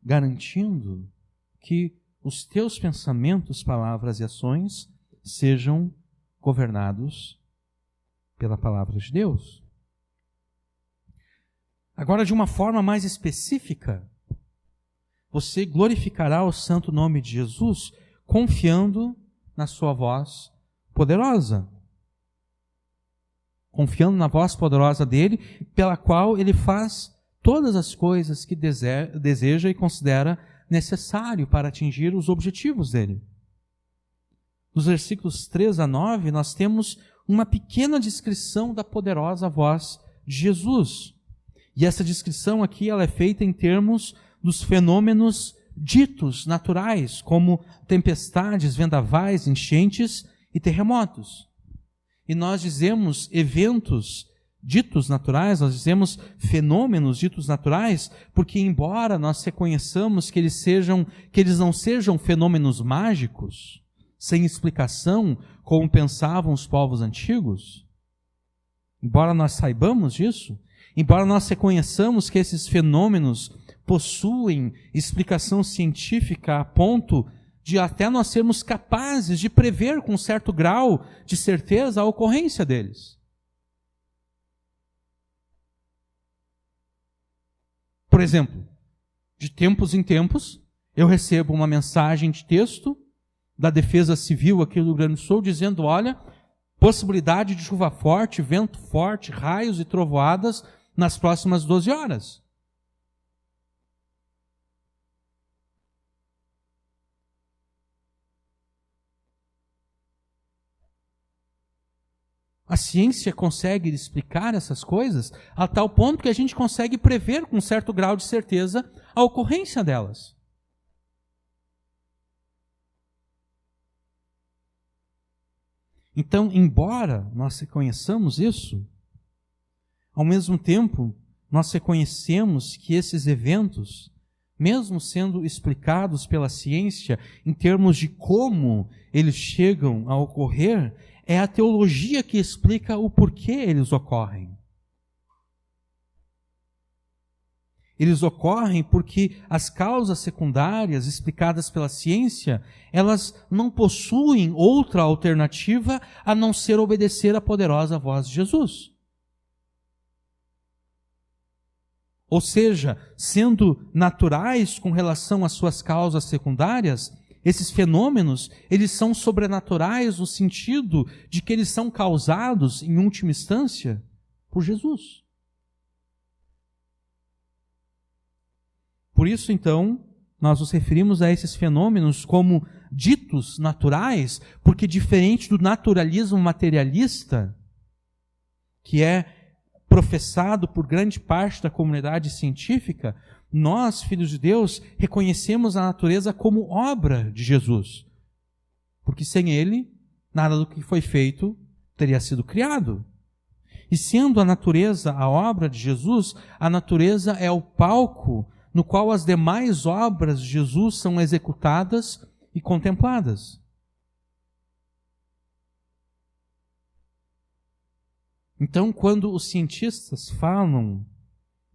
garantindo que os teus pensamentos, palavras e ações sejam governados pela palavra de Deus. Agora, de uma forma mais específica, você glorificará o santo nome de Jesus confiando na sua voz poderosa. Confiando na voz poderosa dele, pela qual ele faz todas as coisas que deseja e considera necessário para atingir os objetivos dele. Nos versículos 3 a 9, nós temos uma pequena descrição da poderosa voz de Jesus. E essa descrição aqui ela é feita em termos dos fenômenos ditos naturais, como tempestades, vendavais, enchentes e terremotos. E nós dizemos eventos ditos naturais, nós dizemos fenômenos ditos naturais, porque embora nós reconheçamos que eles não sejam fenômenos mágicos, sem explicação, como pensavam os povos antigos, embora nós saibamos disso, embora nós reconheçamos que esses fenômenos possuem explicação científica a ponto de até nós sermos capazes de prever com certo grau de certeza a ocorrência deles. Por exemplo, de tempos em tempos, eu recebo uma mensagem de texto da Defesa Civil aqui do Rio Grande do Sul dizendo, olha, possibilidade de chuva forte, vento forte, raios e trovoadas nas próximas 12 horas. A ciência consegue explicar essas coisas a tal ponto que a gente consegue prever com certo grau de certeza a ocorrência delas. Então, embora nós reconheçamos isso, ao mesmo tempo, nós reconhecemos que esses eventos, mesmo sendo explicados pela ciência em termos de como eles chegam a ocorrer, é a teologia que explica o porquê eles ocorrem. Eles ocorrem porque as causas secundárias explicadas pela ciência, elas não possuem outra alternativa a não ser obedecer à poderosa voz de Jesus. Ou seja, sendo naturais com relação às suas causas secundárias, esses fenômenos, eles são sobrenaturais no sentido de que eles são causados, em última instância, por Jesus. Por isso, então, nós nos referimos a esses fenômenos como ditos naturais, porque diferente do naturalismo materialista, que é professado por grande parte da comunidade científica, nós, filhos de Deus, reconhecemos a natureza como obra de Jesus. Porque sem Ele, nada do que foi feito teria sido criado. E sendo a natureza a obra de Jesus, a natureza é o palco no qual as demais obras de Jesus são executadas e contempladas. Então, quando os cientistas falam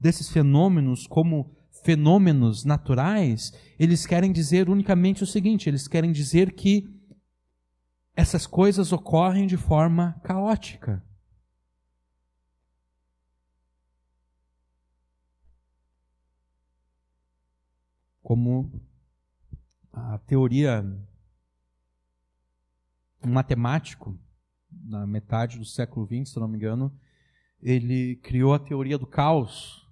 desses fenômenos como fenômenos naturais, eles querem dizer unicamente o seguinte: eles querem dizer que essas coisas ocorrem de forma caótica. Como a teoria, um matemático, na metade do século XX, se não me engano, ele criou a teoria do caos.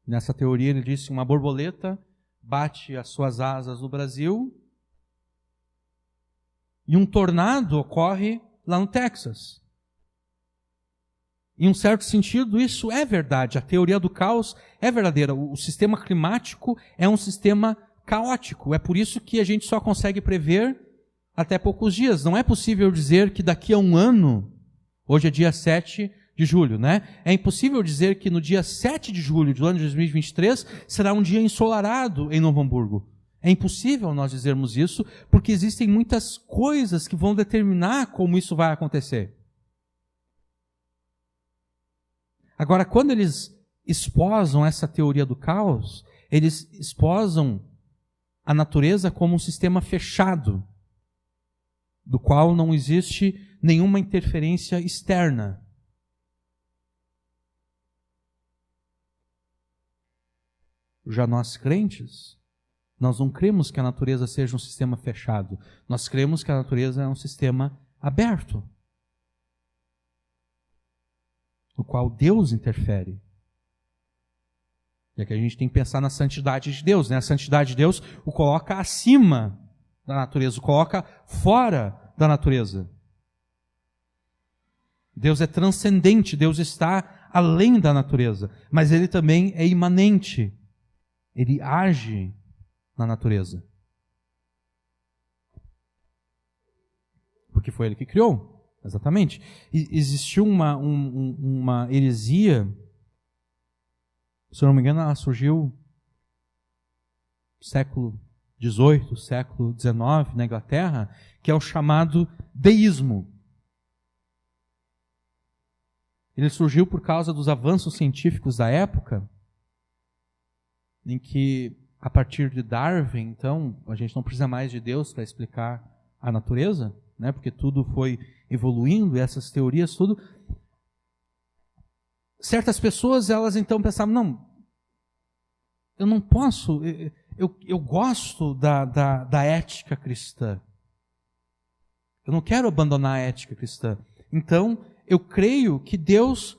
Nessa teoria ele disse que uma borboleta bate as suas asas no Brasil e um tornado ocorre lá no Texas. Em um certo sentido, isso é verdade. A teoria do caos é verdadeira. O sistema climático é um sistema caótico. É por isso que a gente só consegue prever até poucos dias. Não é possível dizer que daqui a um ano, hoje é dia 7 de julho, né? É impossível dizer que no dia 7 de julho do ano de 2023 será um dia ensolarado em Novo Hamburgo. É impossível nós dizermos isso, porque existem muitas coisas que vão determinar como isso vai acontecer. Agora, quando eles esposam essa teoria do caos, eles esposam a natureza como um sistema fechado, do qual não existe nenhuma interferência externa. Já nós crentes, nós não cremos que a natureza seja um sistema fechado. Nós cremos que a natureza é um sistema aberto, no qual Deus interfere. E aqui a gente tem que pensar na santidade de Deus, né? A santidade de Deus o coloca acima da natureza, o coloca fora da natureza. Deus é transcendente, Deus está além da natureza, mas Ele também é imanente. Ele age na natureza. Porque foi Ele que criou. Exatamente. Existiu uma heresia, se eu não me engano, ela surgiu no século XVIII, século XIX, na Inglaterra, que é o chamado deísmo. Ele surgiu por causa dos avanços científicos da época, em que, a partir de Darwin, então, a gente não precisa mais de Deus para explicar a natureza, né? Porque tudo foi evoluindo, e essas teorias, tudo. Certas pessoas, elas então pensavam, não, eu não posso, eu gosto da ética cristã. Eu não quero abandonar a ética cristã. Então, eu creio que Deus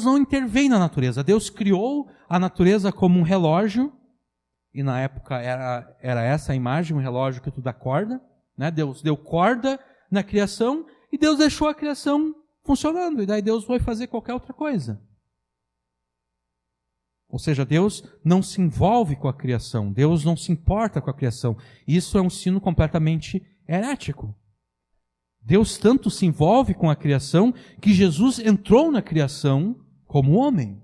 não intervém na natureza. Deus criou a natureza como um relógio, e na época era essa a imagem, um relógio que tudo acorda, né? Deus deu corda na criação, e Deus deixou a criação funcionando, e daí Deus vai fazer qualquer outra coisa. Ou seja, Deus não se envolve com a criação, Deus não se importa com a criação. Isso é um ensino completamente herético. Deus tanto se envolve com a criação que Jesus entrou na criação como homem.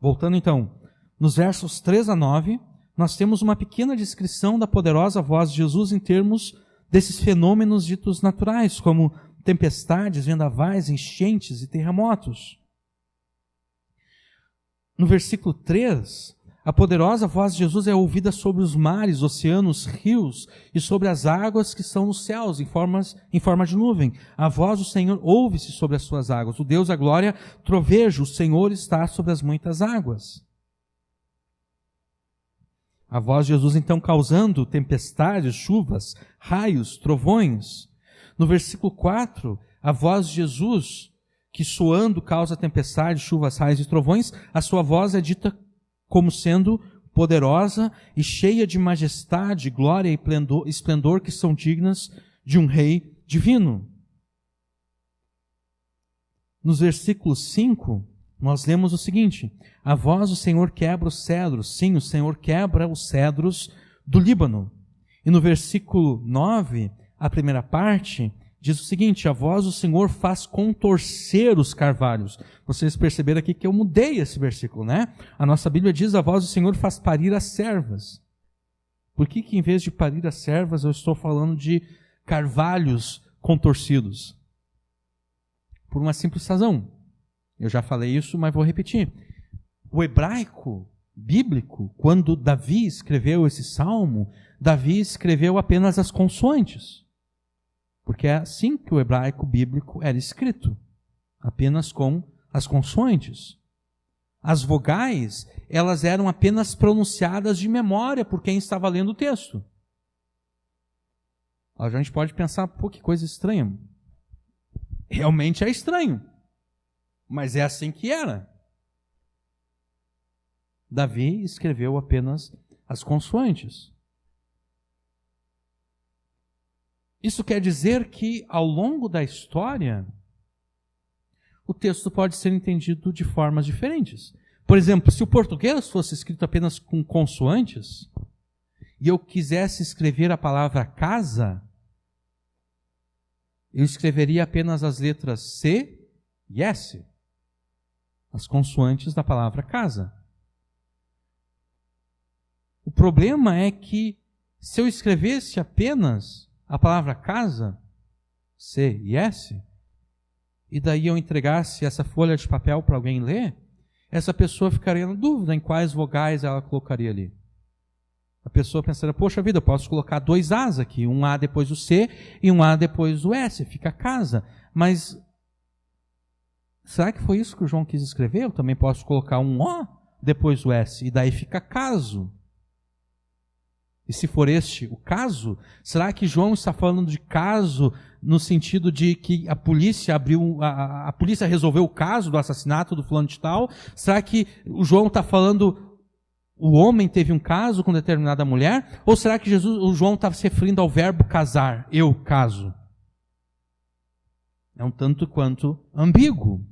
Voltando então, nos versos 3 a 9, nós temos uma pequena descrição da poderosa voz de Jesus em termos desses fenômenos ditos naturais, como tempestades, vendavais, enchentes e terremotos. No versículo 3, a poderosa voz de Jesus é ouvida sobre os mares, oceanos, rios e sobre as águas que estão nos céus, em forma de nuvem. A voz do Senhor ouve-se sobre as suas águas. O Deus da glória troveja, o Senhor está sobre as muitas águas. A voz de Jesus então causando tempestades, chuvas, raios, trovões. No versículo 4, a voz de Jesus, que soando causa tempestade, chuvas, raios e trovões, a sua voz é dita como sendo poderosa e cheia de majestade, glória e esplendor que são dignas de um rei divino. Nos versículos 5, nós lemos o seguinte: a voz do Senhor quebra os cedros. Sim, o Senhor quebra os cedros do Líbano. E no versículo 9, a primeira parte, diz o seguinte: a voz do Senhor faz contorcer os carvalhos. Vocês perceberam aqui que eu mudei esse versículo, né? A nossa Bíblia diz: a voz do Senhor faz parir as servas. Por que em vez de parir as servas, eu estou falando de carvalhos contorcidos? Por uma simples razão. Eu já falei isso, mas vou repetir. O hebraico bíblico, quando Davi escreveu esse salmo, Davi escreveu apenas as consoantes. Porque é assim que o hebraico bíblico era escrito, apenas com as consoantes. As vogais, elas eram apenas pronunciadas de memória por quem estava lendo o texto. A gente pode pensar, pô, que coisa estranha. Realmente é estranho, mas é assim que era. Davi escreveu apenas as consoantes. Isso quer dizer que, ao longo da história, o texto pode ser entendido de formas diferentes. Por exemplo, se o português fosse escrito apenas com consoantes, e eu quisesse escrever a palavra casa, eu escreveria apenas as letras C e S, as consoantes da palavra casa. O problema é que, se eu escrevesse apenas a palavra casa, C e S, e daí eu entregasse essa folha de papel para alguém ler, essa pessoa ficaria na dúvida em quais vogais ela colocaria ali. A pessoa pensaria, poxa vida, eu posso colocar 2 As aqui, um A depois do C e um A depois do S, fica casa. Mas, será que foi isso que o João quis escrever? Eu também posso colocar um O depois do S, e daí fica caso. E se for este o caso, será que João está falando de caso no sentido de que a polícia a polícia resolveu o caso do assassinato do fulano de tal? Será que o João está falando o homem teve um caso com determinada mulher? Ou será que o João está se referindo ao verbo casar? Eu caso. É um tanto quanto ambíguo.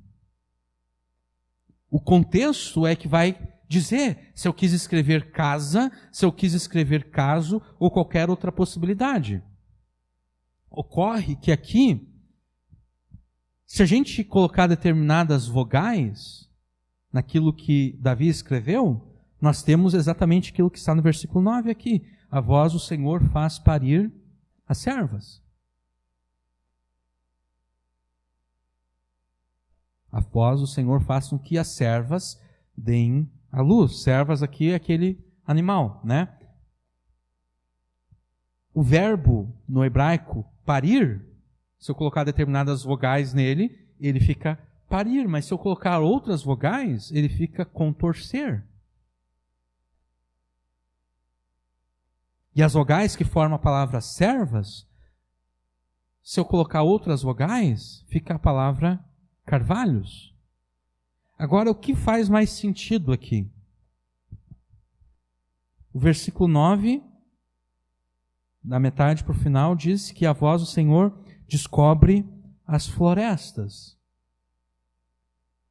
O contexto é que vai dizer se eu quis escrever casa, se eu quis escrever caso ou qualquer outra possibilidade. Ocorre que aqui, se a gente colocar determinadas vogais naquilo que Davi escreveu, nós temos exatamente aquilo que está no versículo 9 aqui. A voz do Senhor faz parir as servas. A voz do Senhor faz com que as servas deem a luz. Servas aqui é aquele animal, né? O verbo no hebraico parir, se eu colocar determinadas vogais nele, ele fica parir, mas se eu colocar outras vogais, ele fica contorcer. E as vogais que formam a palavra servas, se eu colocar outras vogais, fica a palavra carvalhos. Agora, o que faz mais sentido aqui? O versículo 9 da metade para o final, diz que a voz do Senhor descobre as florestas.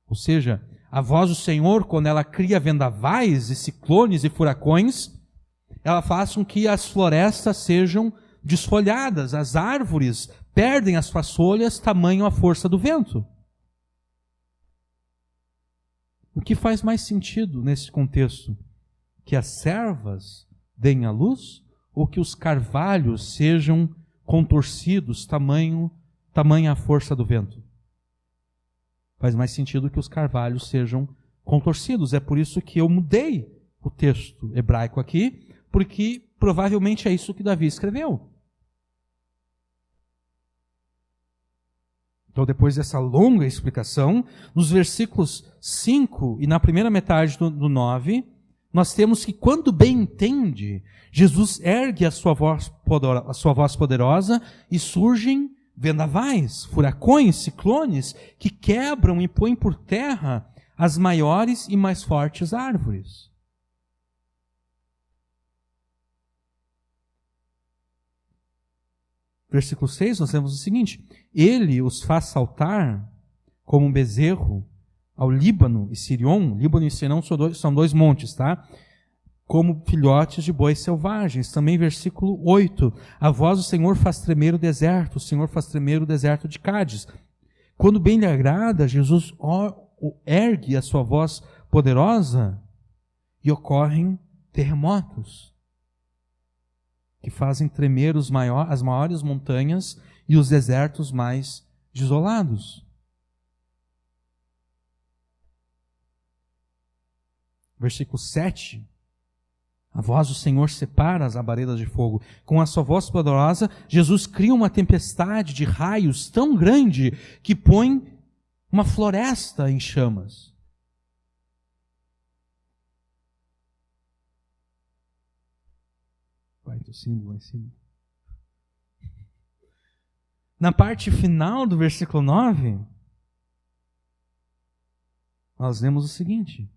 Ou seja, a voz do Senhor, quando ela cria vendavais e ciclones e furacões, ela faz com que as florestas sejam desfolhadas, as árvores perdem as suas folhas, tamanho a força do vento. O que faz mais sentido nesse contexto? Que as servas deem a luz ou que os carvalhos sejam contorcidos, tamanha a força do vento? Faz mais sentido que os carvalhos sejam contorcidos. É por isso que eu mudei o texto hebraico aqui, porque provavelmente é isso que Davi escreveu. Então, depois dessa longa explicação, nos versículos 5 e na primeira metade do 9, nós temos que, quando bem entende, Jesus ergue a sua voz poderosa e surgem vendavais, furacões, ciclones, que quebram e põem por terra as maiores e mais fortes árvores. Versículo 6, nós temos o seguinte: Ele os faz saltar como um bezerro ao Líbano e Sirion. Líbano e Sirion são dois montes, tá? Como filhotes de bois selvagens. Também versículo 8. A voz do Senhor faz tremer o deserto. O Senhor faz tremer o deserto de Cádiz. Quando bem lhe agrada, Jesus ergue a sua voz poderosa e ocorrem terremotos que fazem tremer as maiores montanhas e os desertos mais desolados. Versículo 7. A voz do Senhor separa as labaredas de fogo. Com a sua voz poderosa, Jesus cria uma tempestade de raios tão grande que põe uma floresta em chamas. Vai tossindo lá em cima. Na parte final do versículo 9, nós lemos o seguinte: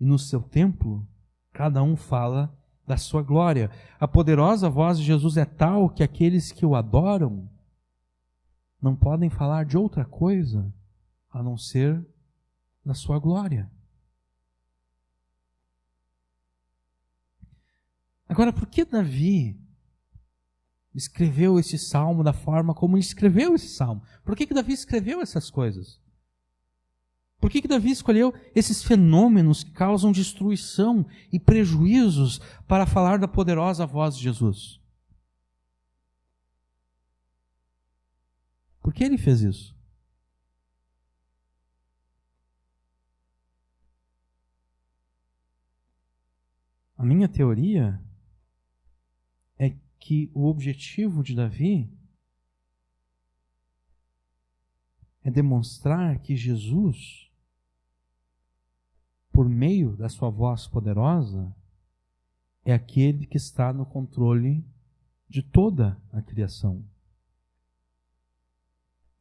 E no seu templo, cada um fala da sua glória. A poderosa voz de Jesus é tal que aqueles que o adoram não podem falar de outra coisa a não ser da sua glória. Agora, por que Davi escreveu esse salmo da forma como ele escreveu esse salmo? Por que Davi escreveu essas coisas? Por que Davi escolheu esses fenômenos que causam destruição e prejuízos para falar da poderosa voz de Jesus? Por que ele fez isso? A minha teoria é que o objetivo de Davi é demonstrar que Jesus, por meio da sua voz poderosa, é aquele que está no controle de toda a criação.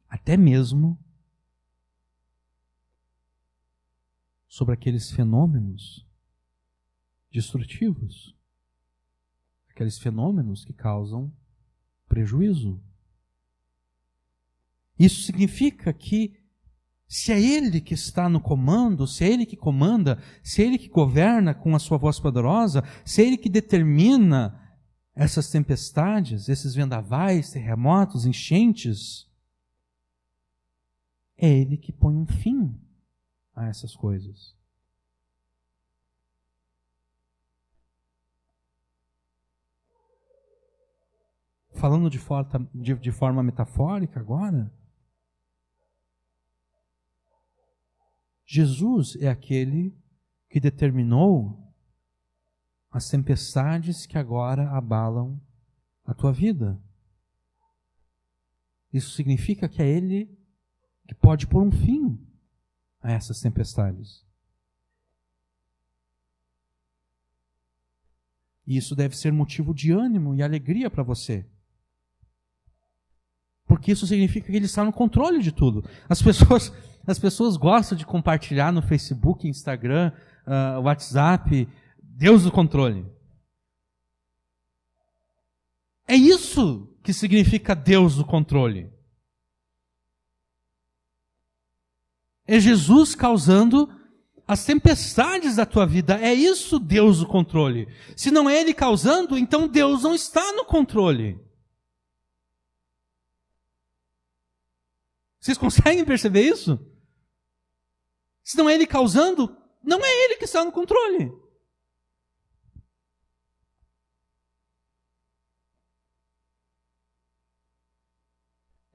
Até mesmo sobre aqueles fenômenos destrutivos, aqueles fenômenos que causam prejuízo. Isso significa que se é Ele que está no comando, se é Ele que comanda, se é Ele que governa com a sua voz poderosa, se é Ele que determina essas tempestades, esses vendavais, terremotos, enchentes, é Ele que põe um fim a essas coisas. Falando de forma metafórica agora, Jesus é aquele que determinou as tempestades que agora abalam a tua vida. Isso significa que é Ele que pode pôr um fim a essas tempestades. E isso deve ser motivo de ânimo e alegria para você. Porque isso significa que Ele está no controle de tudo. As pessoas gostam de compartilhar no Facebook, Instagram, WhatsApp, Deus no controle. É isso que significa Deus no controle. É Jesus causando as tempestades da tua vida. É isso Deus no controle. Se não é Ele causando, então Deus não está no controle. Vocês conseguem perceber isso? Se não é Ele causando, não é Ele que está no controle.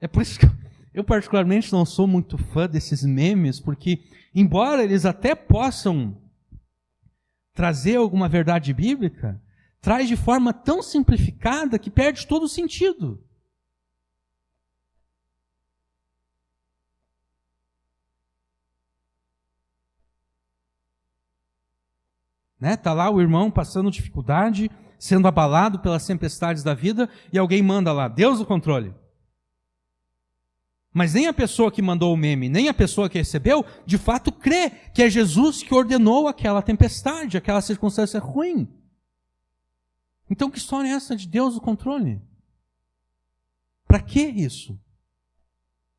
É por isso que eu particularmente não sou muito fã desses memes, porque embora eles até possam trazer alguma verdade bíblica, traz de forma tão simplificada que perde todo o sentido. Né? Tá lá o irmão passando dificuldade, sendo abalado pelas tempestades da vida, e alguém manda lá, Deus no controle. Mas nem a pessoa que mandou o meme, nem a pessoa que recebeu, de fato crê que é Jesus que ordenou aquela tempestade, aquela circunstância ruim. Então que história é essa de Deus no controle? Para que isso?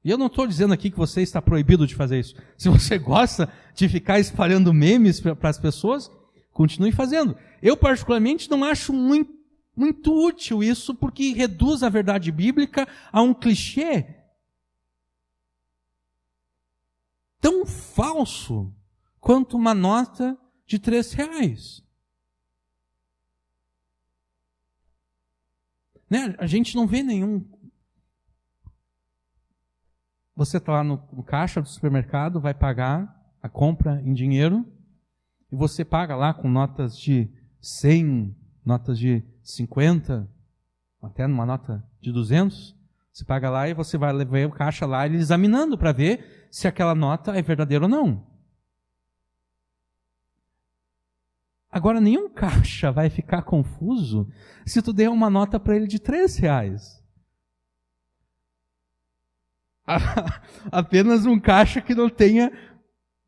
E eu não estou dizendo aqui que você está proibido de fazer isso. Se você gosta de ficar espalhando memes para as pessoas, continue fazendo. Eu particularmente não acho muito útil isso, porque reduz a verdade bíblica a um clichê tão falso quanto uma nota de R$3. Né? A gente não vê nenhum... Você está lá no caixa do supermercado, vai pagar a compra em dinheiro, e você paga lá com notas de 100, notas de 50, até numa nota de 200. Você paga lá e você vai levar o caixa lá, ele examinando para ver se aquela nota é verdadeira ou não. Agora, nenhum caixa vai ficar confuso se tu der uma nota para ele de R$3. Apenas um caixa que não tenha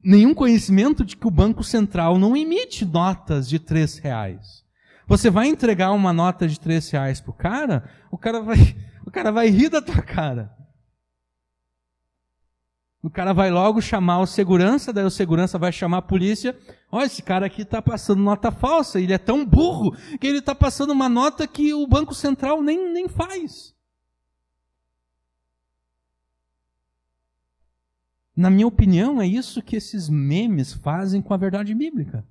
nenhum conhecimento de que o Banco Central não emite notas de R$3. Você vai entregar uma nota de R$3 pro cara, o cara vai rir da tua cara. O cara vai logo chamar o segurança, daí o segurança vai chamar a polícia. Olha, esse cara aqui está passando nota falsa, ele é tão burro que ele está passando uma nota que o Banco Central nem faz. Na minha opinião, é isso que esses memes fazem com a verdade bíblica.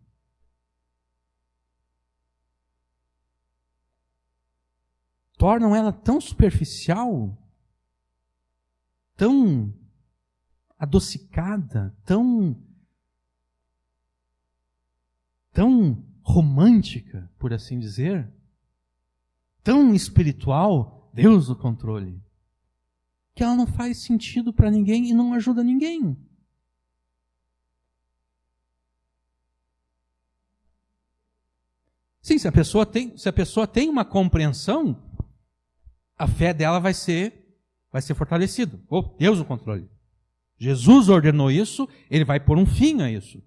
Tornam ela tão superficial, tão adocicada, tão romântica, por assim dizer, tão espiritual, Deus no controle, que ela não faz sentido para ninguém e não ajuda ninguém. Sim, se a pessoa tem uma compreensão, a fé dela vai ser fortalecida. Oh, Deus no controle. Jesus ordenou isso, ele vai pôr um fim a isso.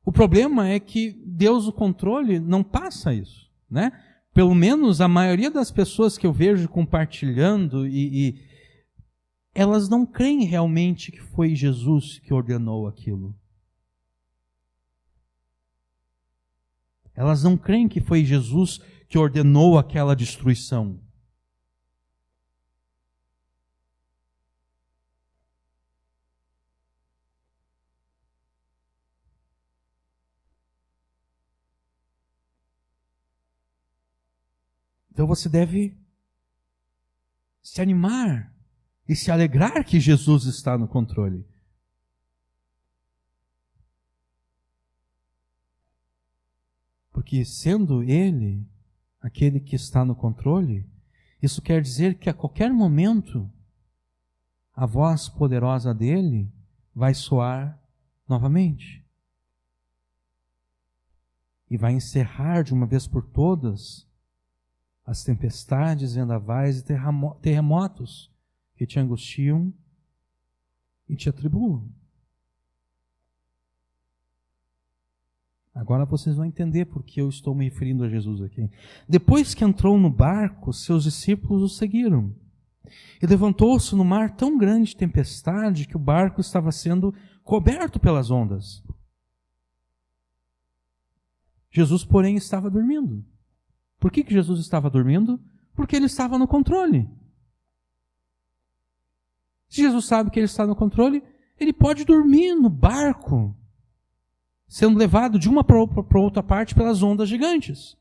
O problema é que Deus no controle não passa isso, né? Pelo menos a maioria das pessoas que eu vejo compartilhando, e elas não creem realmente que foi Jesus que ordenou aquilo. Elas não creem que foi Jesus que ordenou aquela destruição. Então você deve se animar e se alegrar que Jesus está no controle. Porque sendo Ele aquele que está no controle, isso quer dizer que a qualquer momento a voz poderosa dele vai soar novamente. E vai encerrar de uma vez por todas as tempestades, vendavais e terremotos que te angustiam e te atribulam. Agora vocês vão entender por que eu estou me referindo a Jesus aqui. Depois que entrou no barco, seus discípulos o seguiram. E levantou-se no mar tão grande tempestade que o barco estava sendo coberto pelas ondas. Jesus, porém, estava dormindo. Por que Jesus estava dormindo? Porque ele estava no controle. Se Jesus sabe que ele está no controle, ele pode dormir no barco, sendo levado de uma para outra parte pelas ondas gigantes.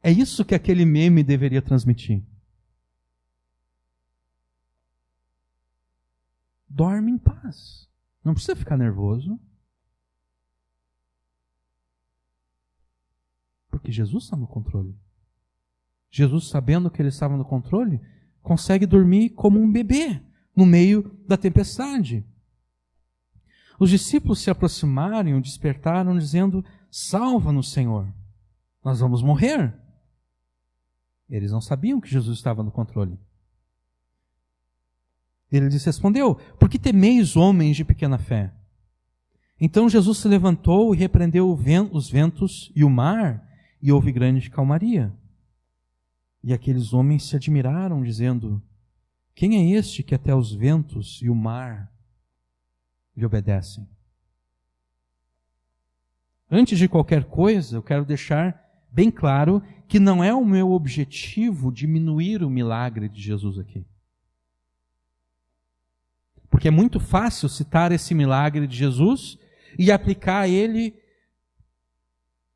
É isso que aquele meme deveria transmitir. Dorme em paz. Não precisa ficar nervoso. Porque Jesus está no controle. Jesus, sabendo que ele estava no controle, consegue dormir como um bebê no meio da tempestade. Os discípulos se aproximaram e o despertaram, dizendo: salva-nos, Senhor, nós vamos morrer. Eles não sabiam que Jesus estava no controle. Ele lhes respondeu: por que temeis, homens de pequena fé? Então Jesus se levantou e repreendeu os ventos e o mar, e houve grande calmaria. E aqueles homens se admiraram, dizendo: quem é este que até os ventos e o mar lhe obedecem? Antes de qualquer coisa, eu quero deixar bem claro que não é o meu objetivo diminuir o milagre de Jesus aqui. Porque é muito fácil citar esse milagre de Jesus e aplicar ele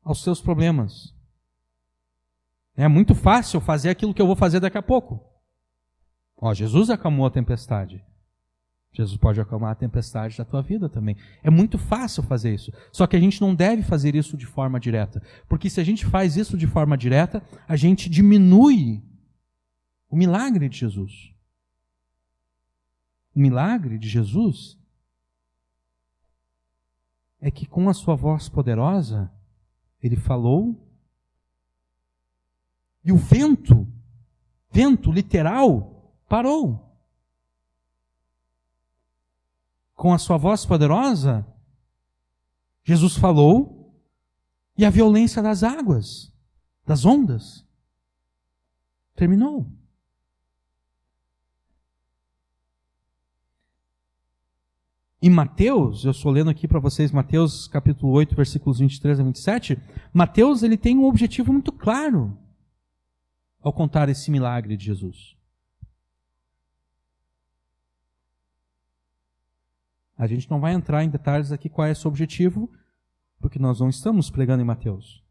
aos seus problemas. É muito fácil fazer aquilo que eu vou fazer daqui a pouco. Jesus acalmou a tempestade. Jesus pode acalmar a tempestade da tua vida também. É muito fácil fazer isso. Só que a gente não deve fazer isso de forma direta. Porque se a gente faz isso de forma direta, a gente diminui o milagre de Jesus. O milagre de Jesus é que com a sua voz poderosa, ele falou, e o vento literal, parou. Com a sua voz poderosa, Jesus falou, e a violência das águas, das ondas, terminou. Em Mateus, eu estou lendo aqui para vocês Mateus capítulo 8, versículos 23 a 27, Mateus ele tem um objetivo muito claro ao contar esse milagre de Jesus. A gente não vai entrar em detalhes aqui qual é esse objetivo, porque nós não estamos pregando em Mateus.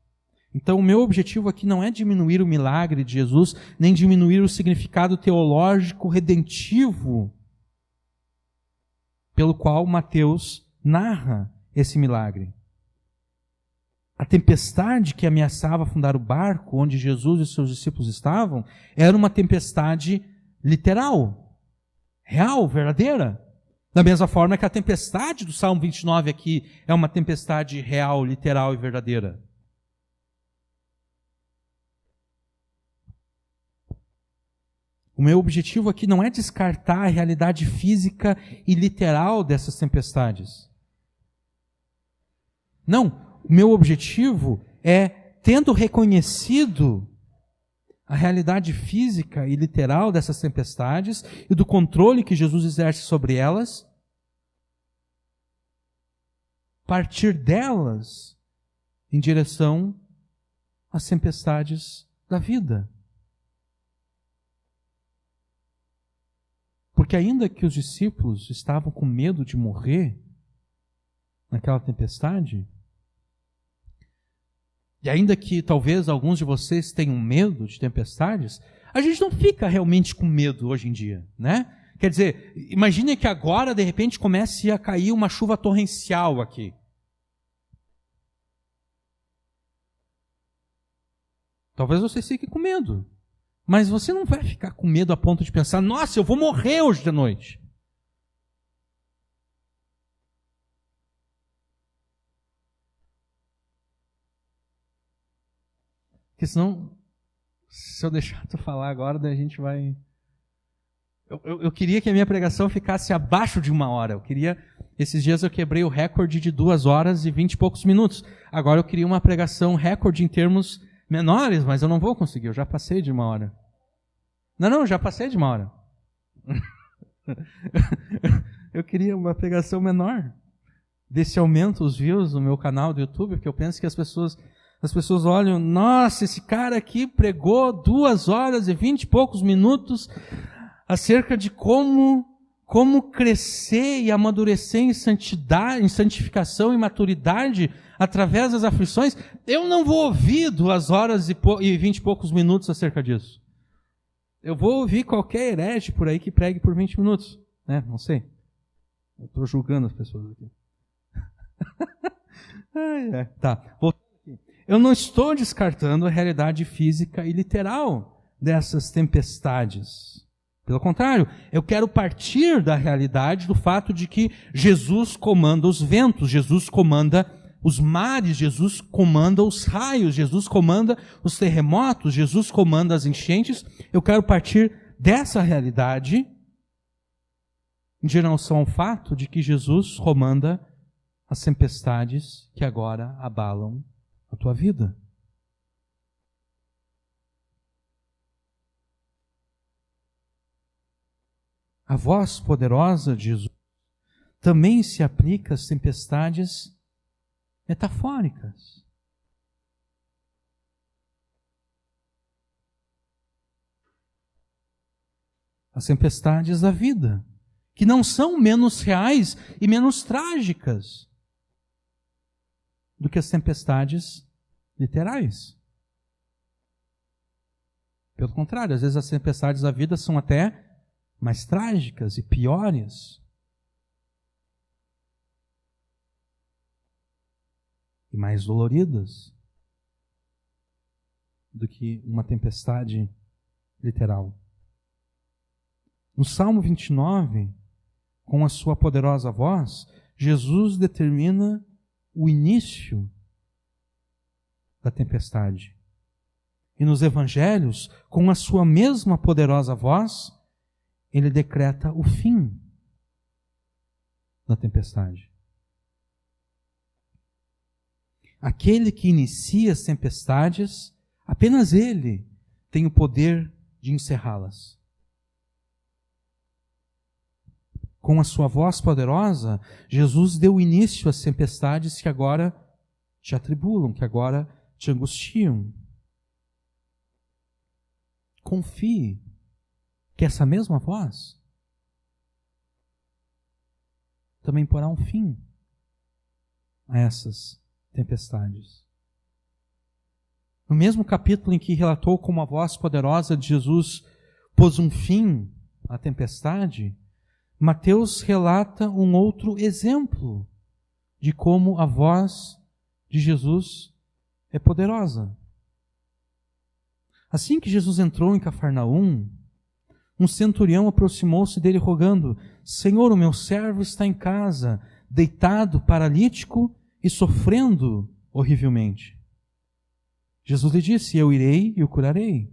Então o meu objetivo aqui não é diminuir o milagre de Jesus, nem diminuir o significado teológico redentivo pelo qual Mateus narra esse milagre. A tempestade que ameaçava afundar o barco onde Jesus e seus discípulos estavam era uma tempestade literal, real, verdadeira. Da mesma forma que a tempestade do Salmo 29 aqui é uma tempestade real, literal e verdadeira. O meu objetivo aqui não é descartar a realidade física e literal dessas tempestades. Não, o meu objetivo é, tendo reconhecido a realidade física e literal dessas tempestades e do controle que Jesus exerce sobre elas, partir delas em direção às tempestades da vida. Porque ainda que os discípulos estavam com medo de morrer naquela tempestade, e ainda que talvez alguns de vocês tenham medo de tempestades, a gente não fica realmente com medo hoje em dia, né? Quer dizer, imagine que agora de repente comece a cair uma chuva torrencial aqui. Talvez você fique com medo. Mas você não vai ficar com medo a ponto de pensar: nossa, eu vou morrer hoje de noite. Porque senão, se eu deixar tu falar agora, daí a gente vai Eu queria que a minha pregação ficasse abaixo de 1 hora. Esses dias eu quebrei o recorde de 2 horas e 20 e poucos minutos. Agora eu queria uma pregação recorde em termos menores, mas eu não vou conseguir, eu já passei de 1 hora. Não, já passei de 1 hora. Eu queria uma pregação menor. Desse aumento os views no meu canal do YouTube, porque eu penso que as pessoas olham, nossa, esse cara aqui pregou 2 horas e 20 e poucos minutos acerca de como crescer e amadurecer em santidade, em santificação e maturidade através das aflições. Eu não vou ouvir 2 horas e 20 e poucos minutos acerca disso. Eu vou ouvir qualquer herege por aí que pregue por 20 minutos. Né? Não sei. Eu estou julgando as pessoas aqui. Tá. Eu não estou descartando a realidade física e literal dessas tempestades. Pelo contrário, eu quero partir da realidade do fato de que Jesus comanda os ventos, Jesus comanda os mares, Jesus comanda os raios, Jesus comanda os terremotos, Jesus comanda as enchentes. Eu quero partir dessa realidade em direção ao fato de que Jesus comanda as tempestades que agora abalam a tua vida. A voz poderosa de Jesus também se aplica às tempestades metafóricas. As tempestades da vida, que não são menos reais e menos trágicas do que as tempestades literais. Pelo contrário, às vezes as tempestades da vida são até mais trágicas e piores. E mais doloridas do que uma tempestade literal. No Salmo 29, com a sua poderosa voz, Jesus determina o início da tempestade. E nos evangelhos, com a sua mesma poderosa voz, ele decreta o fim da tempestade. Aquele que inicia as tempestades, apenas ele tem o poder de encerrá-las. Com a sua voz poderosa, Jesus deu início às tempestades que agora te atribulam, que agora te angustiam. Confie que essa mesma voz também porá um fim a essas tempestades. No mesmo capítulo em que relatou como a voz poderosa de Jesus pôs um fim à tempestade, Mateus relata um outro exemplo de como a voz de Jesus é poderosa. Assim que Jesus entrou em Cafarnaum, um centurião aproximou-se dele rogando: Senhor, o meu servo está em casa, deitado, paralítico e sofrendo horrivelmente. Jesus lhe disse: eu irei e o curarei.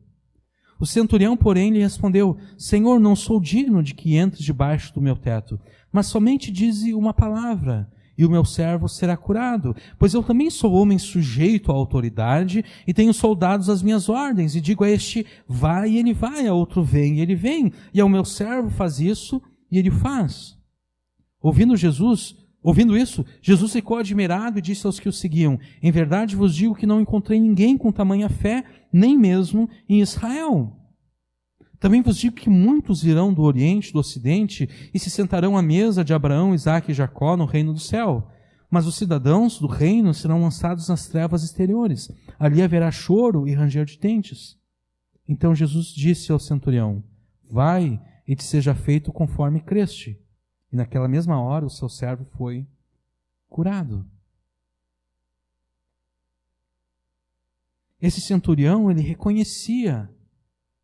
O centurião, porém, lhe respondeu: Senhor, não sou digno de que entres debaixo do meu teto, mas somente dize uma palavra, e o meu servo será curado. Pois eu também sou homem sujeito à autoridade, e tenho soldados às minhas ordens, e digo a este: vai, e ele vai, a outro: vem, e ele vem, e ao meu servo: faz isso, e ele faz. Ouvindo isso, Jesus ficou admirado e disse aos que o seguiam: em verdade vos digo que não encontrei ninguém com tamanha fé, nem mesmo em Israel. Também vos digo que muitos virão do Oriente, do Ocidente, e se sentarão à mesa de Abraão, Isaque e Jacó no reino do céu. Mas os cidadãos do reino serão lançados nas trevas exteriores. Ali haverá choro e ranger de dentes. Então Jesus disse ao centurião: vai, e te seja feito conforme creste. E naquela mesma hora o seu servo foi curado. Esse centurião, ele reconhecia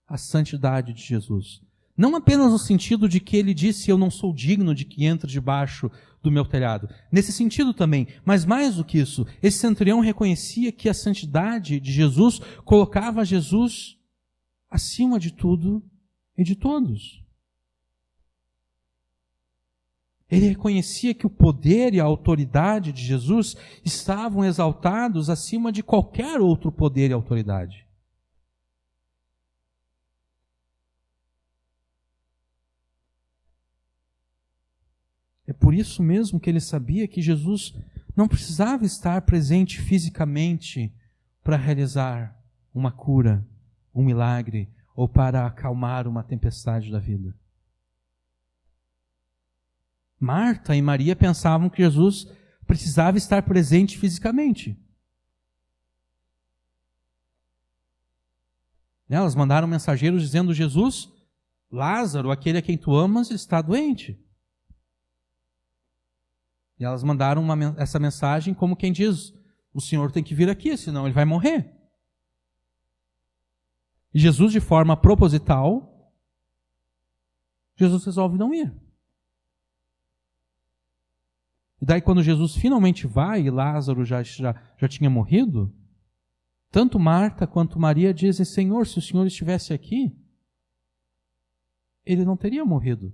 a santidade de Jesus. Não apenas no sentido de que ele disse: eu não sou digno de que entre debaixo do meu telhado. Nesse sentido também, mas mais do que isso, esse centurião reconhecia que a santidade de Jesus colocava Jesus acima de tudo e de todos. Ele reconhecia que o poder e a autoridade de Jesus estavam exaltados acima de qualquer outro poder e autoridade. É por isso mesmo que ele sabia que Jesus não precisava estar presente fisicamente para realizar uma cura, um milagre, ou para acalmar uma tempestade da vida. Marta e Maria pensavam que Jesus precisava estar presente fisicamente. Elas mandaram mensageiros dizendo: Jesus, Lázaro, aquele a quem tu amas, está doente. E elas mandaram essa mensagem como quem diz: o Senhor tem que vir aqui, senão ele vai morrer. E Jesus, de forma proposital, Jesus resolve não ir. E daí quando Jesus finalmente vai, e Lázaro já tinha morrido, tanto Marta quanto Maria dizem: Senhor, se o Senhor estivesse aqui, ele não teria morrido.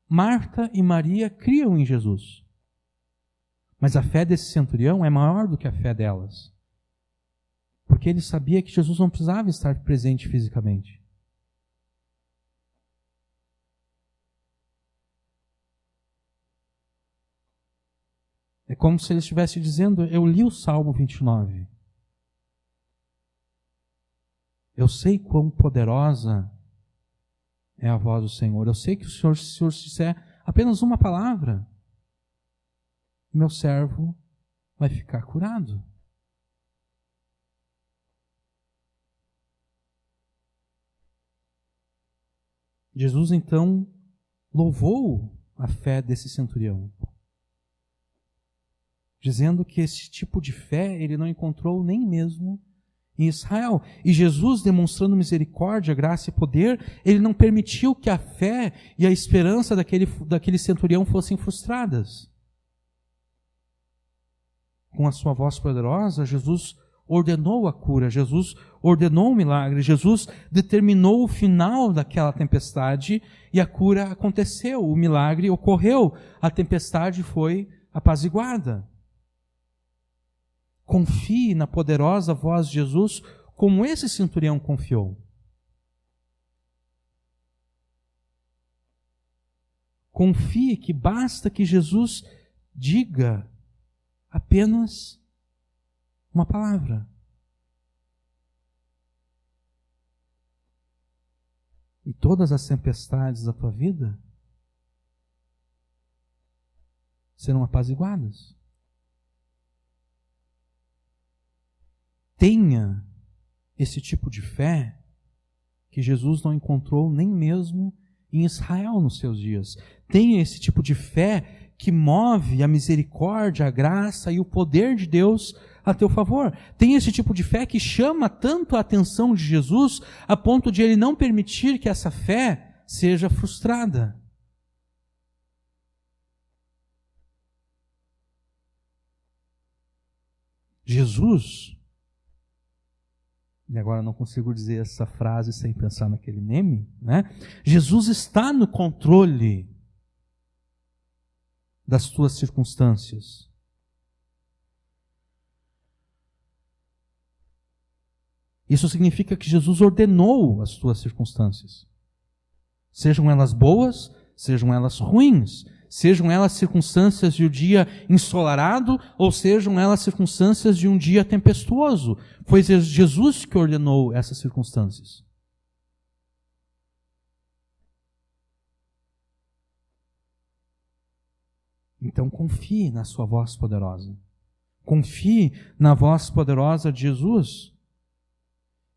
Marta e Maria criam em Jesus. Mas a fé desse centurião é maior do que a fé delas. Porque ele sabia que Jesus não precisava estar presente fisicamente. É como se ele estivesse dizendo: eu li o Salmo 29. Eu sei quão poderosa é a voz do Senhor. Eu sei que se o Senhor disser apenas uma palavra, meu servo vai ficar curado. Jesus então louvou a fé desse centurião, dizendo que esse tipo de fé ele não encontrou nem mesmo em Israel. E Jesus, demonstrando misericórdia, graça e poder, ele não permitiu que a fé e a esperança daquele centurião fossem frustradas. Com a sua voz poderosa, Jesus ordenou a cura, Jesus ordenou o milagre, Jesus determinou o final daquela tempestade e a cura aconteceu, o milagre ocorreu, a tempestade foi apaziguada. Confie na poderosa voz de Jesus como esse centurião confiou. Confie que basta que Jesus diga apenas uma palavra. E todas as tempestades da tua vida serão apaziguadas. Tenha esse tipo de fé que Jesus não encontrou nem mesmo em Israel nos seus dias. Tenha esse tipo de fé que move a misericórdia, a graça e o poder de Deus a teu favor. Tenha esse tipo de fé que chama tanto a atenção de Jesus a ponto de ele não permitir que essa fé seja frustrada. Jesus, e agora não consigo dizer essa frase sem pensar naquele meme, né? Jesus está no controle das tuas circunstâncias. Isso significa que Jesus ordenou as tuas circunstâncias. Sejam elas boas, sejam elas ruins, sejam elas circunstâncias de um dia ensolarado ou sejam elas circunstâncias de um dia tempestuoso. Foi Jesus que ordenou essas circunstâncias. Então confie na sua voz poderosa. Confie na voz poderosa de Jesus.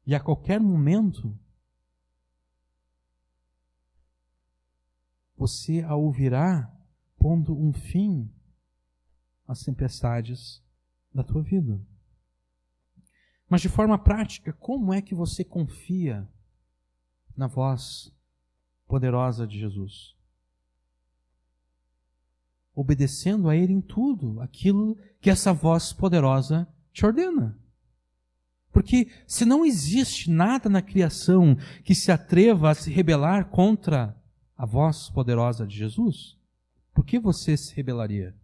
E a qualquer momento, você a ouvirá pondo um fim às tempestades da tua vida. Mas de forma prática, como é que você confia na voz poderosa de Jesus? Obedecendo a Ele em tudo aquilo que essa voz poderosa te ordena. Porque se não existe nada na criação que se atreva a se rebelar contra a voz poderosa de Jesus, por que você se rebelaria?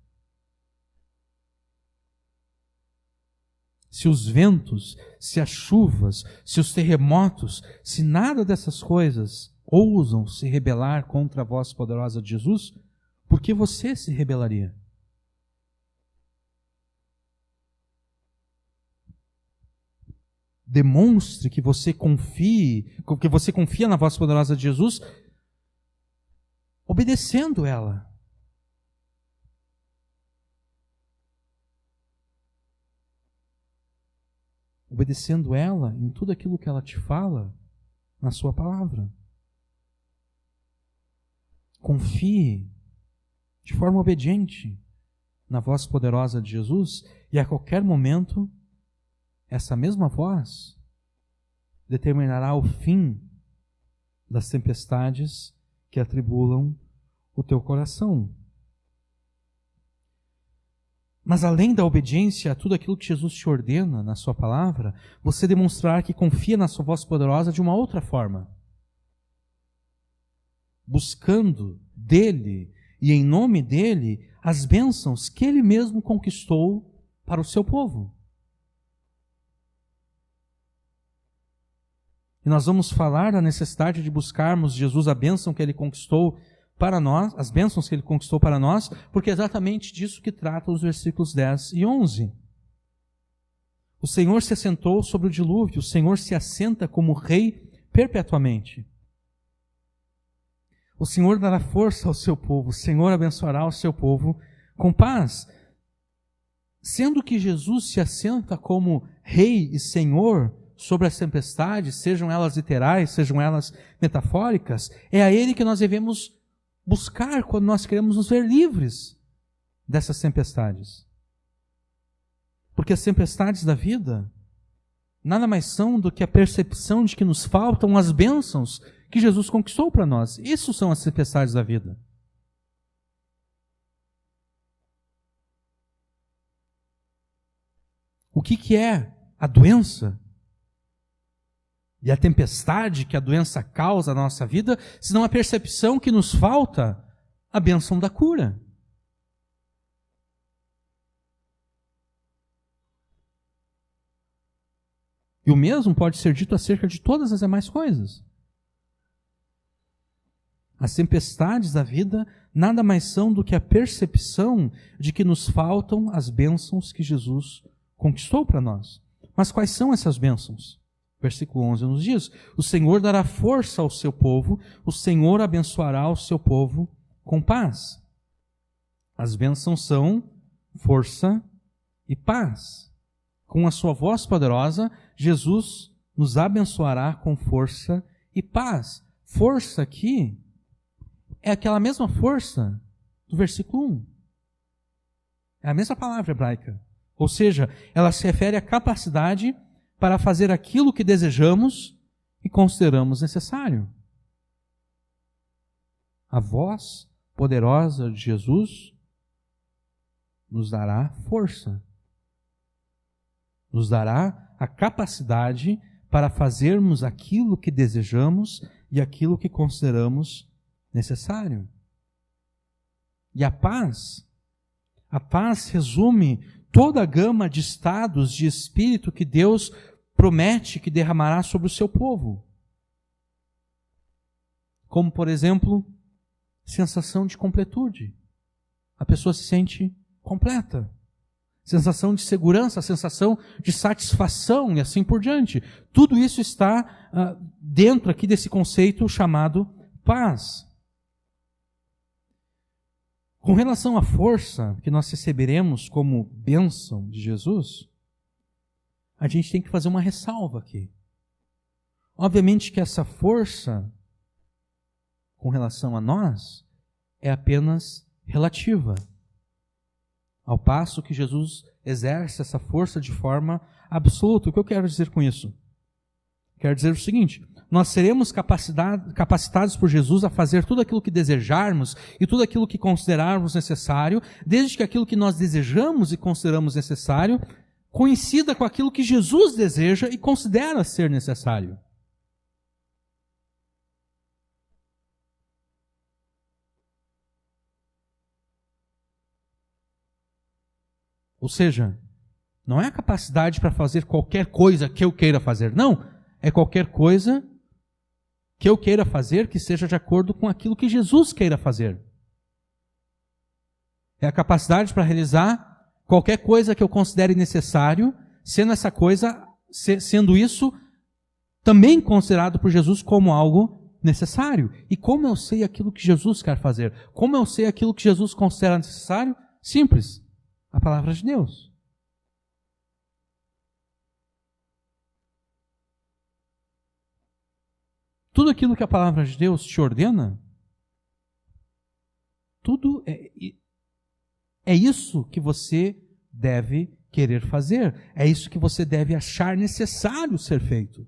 Se os ventos, se as chuvas, se os terremotos, se nada dessas coisas ousam se rebelar contra a voz poderosa de Jesus, por que você se rebelaria? Demonstre que você confia na voz poderosa de Jesus, obedecendo ela. Obedecendo ela em tudo aquilo que ela te fala na sua palavra. Confie de forma obediente na voz poderosa de Jesus e a qualquer momento essa mesma voz determinará o fim das tempestades que atribulam o teu coração. Mas além da obediência a tudo aquilo que Jesus te ordena na sua palavra, você demonstrar que confia na sua voz poderosa de uma outra forma. Buscando dele e em nome dele as bênçãos que ele mesmo conquistou para o seu povo. E nós vamos falar da necessidade de buscarmos Jesus a bênção que ele conquistou para nós, as bênçãos que ele conquistou para nós, porque é exatamente disso que trata os versículos 10 e 11. O Senhor se assentou sobre o dilúvio, o Senhor se assenta como rei perpetuamente. O Senhor dará força ao seu povo, o Senhor abençoará o seu povo com paz. Sendo que Jesus se assenta como rei e Senhor sobre as tempestades, sejam elas literais, sejam elas metafóricas, é a ele que nós devemos buscar quando nós queremos nos ver livres dessas tempestades. Porque as tempestades da vida nada mais são do que a percepção de que nos faltam as bênçãos que Jesus conquistou para nós. Isso são as tempestades da vida. O que é a doença e a tempestade que a doença causa na nossa vida, senão a percepção que nos falta a bênção da cura? E o mesmo pode ser dito acerca de todas as demais coisas. As tempestades da vida nada mais são do que a percepção de que nos faltam as bênçãos que Jesus conquistou para nós. Mas quais são essas bênçãos? Versículo 11 nos diz: o Senhor dará força ao seu povo, o Senhor abençoará o seu povo com paz. As bênçãos são força e paz. Com a sua voz poderosa, Jesus nos abençoará com força e paz. Força aqui é aquela mesma força do versículo 1. É a mesma palavra hebraica. Ou seja, ela se refere à capacidade para fazer aquilo que desejamos e consideramos necessário. A voz poderosa de Jesus nos dará força, nos dará a capacidade para fazermos aquilo que desejamos e aquilo que consideramos necessário. E a paz resume toda a gama de estados de espírito que Deus promete que derramará sobre o seu povo. Como, por exemplo, sensação de completude. A pessoa se sente completa. Sensação de segurança, sensação de satisfação e assim por diante. Tudo isso está dentro aqui desse conceito chamado paz. Com relação à força que nós receberemos como bênção de Jesus, a gente tem que fazer uma ressalva aqui. Obviamente que essa força, com relação a nós, é apenas relativa. Ao passo que Jesus exerce essa força de forma absoluta. O que eu quero dizer com isso? Quero dizer o seguinte: nós seremos capacitados por Jesus a fazer tudo aquilo que desejarmos e tudo aquilo que considerarmos necessário, desde que aquilo que nós desejamos e consideramos necessário coincida com aquilo que Jesus deseja e considera ser necessário. Ou seja, não é a capacidade para fazer qualquer coisa que eu queira fazer. Não, é qualquer coisa que eu queira fazer que seja de acordo com aquilo que Jesus queira fazer. É a capacidade para realizar qualquer coisa que eu considere necessário, sendo isso também considerado por Jesus como algo necessário. E como eu sei aquilo que Jesus quer fazer? Como eu sei aquilo que Jesus considera necessário? Simples, a palavra de Deus. Tudo aquilo que a palavra de Deus te ordena, tudo é isso que você deve querer fazer. É isso que você deve achar necessário ser feito.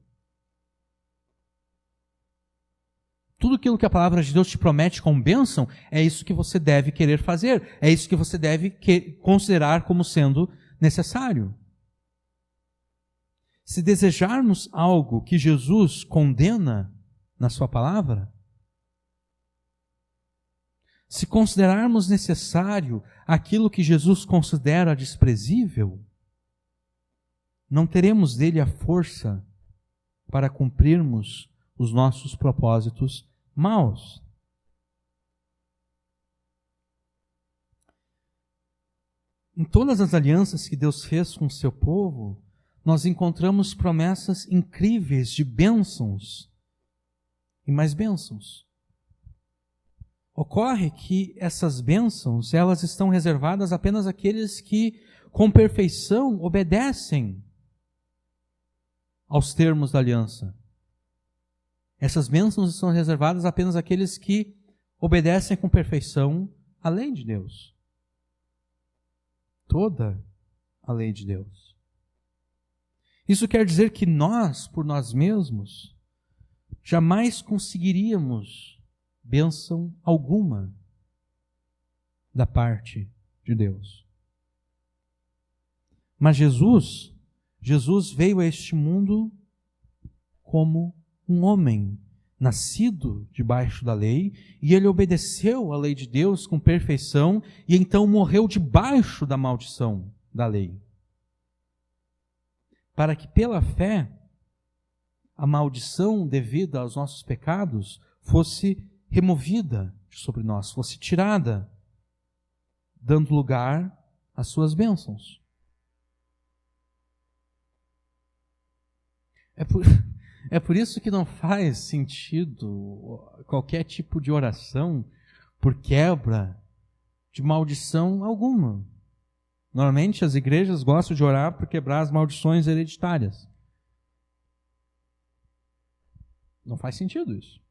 Tudo aquilo que a palavra de Deus te promete como bênção, é isso que você deve querer fazer. É isso que você deve considerar como sendo necessário. Se desejarmos algo que Jesus condena na sua palavra, se considerarmos necessário aquilo que Jesus considera desprezível, não teremos dele a força para cumprirmos os nossos propósitos maus. Em todas as alianças que Deus fez com o seu povo, nós encontramos promessas incríveis de bênçãos e mais bênçãos. Ocorre que essas bênçãos, elas estão reservadas apenas àqueles que, com perfeição, obedecem aos termos da aliança. Essas bênçãos estão reservadas apenas àqueles que obedecem com perfeição à lei de Deus. Toda a lei de Deus. Isso quer dizer que nós, por nós mesmos, jamais conseguiríamos bênção alguma da parte de Deus. Mas Jesus veio a este mundo como um homem nascido debaixo da lei, e ele obedeceu à lei de Deus com perfeição, e então morreu debaixo da maldição da lei. Para que pela fé a maldição devida aos nossos pecados fosse removida sobre nós, fosse tirada, dando lugar às suas bênçãos. É por isso que não faz sentido qualquer tipo de oração por quebra de maldição alguma. Normalmente as igrejas gostam de orar por quebrar as maldições hereditárias. Não faz sentido isso.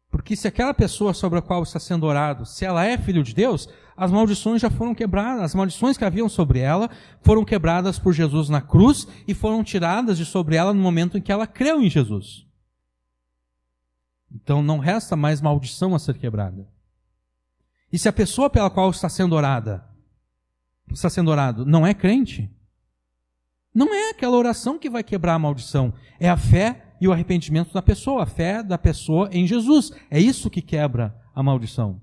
Porque se aquela pessoa sobre a qual está sendo orado, se ela é filho de Deus, as maldições já foram quebradas. As maldições que haviam sobre ela foram quebradas por Jesus na cruz e foram tiradas de sobre ela no momento em que ela creu em Jesus. Então não resta mais maldição a ser quebrada. E se a pessoa pela qual está sendo orado, não é crente, não é aquela oração que vai quebrar a maldição, é a fé e o arrependimento da pessoa, a fé da pessoa em Jesus. É isso que quebra a maldição.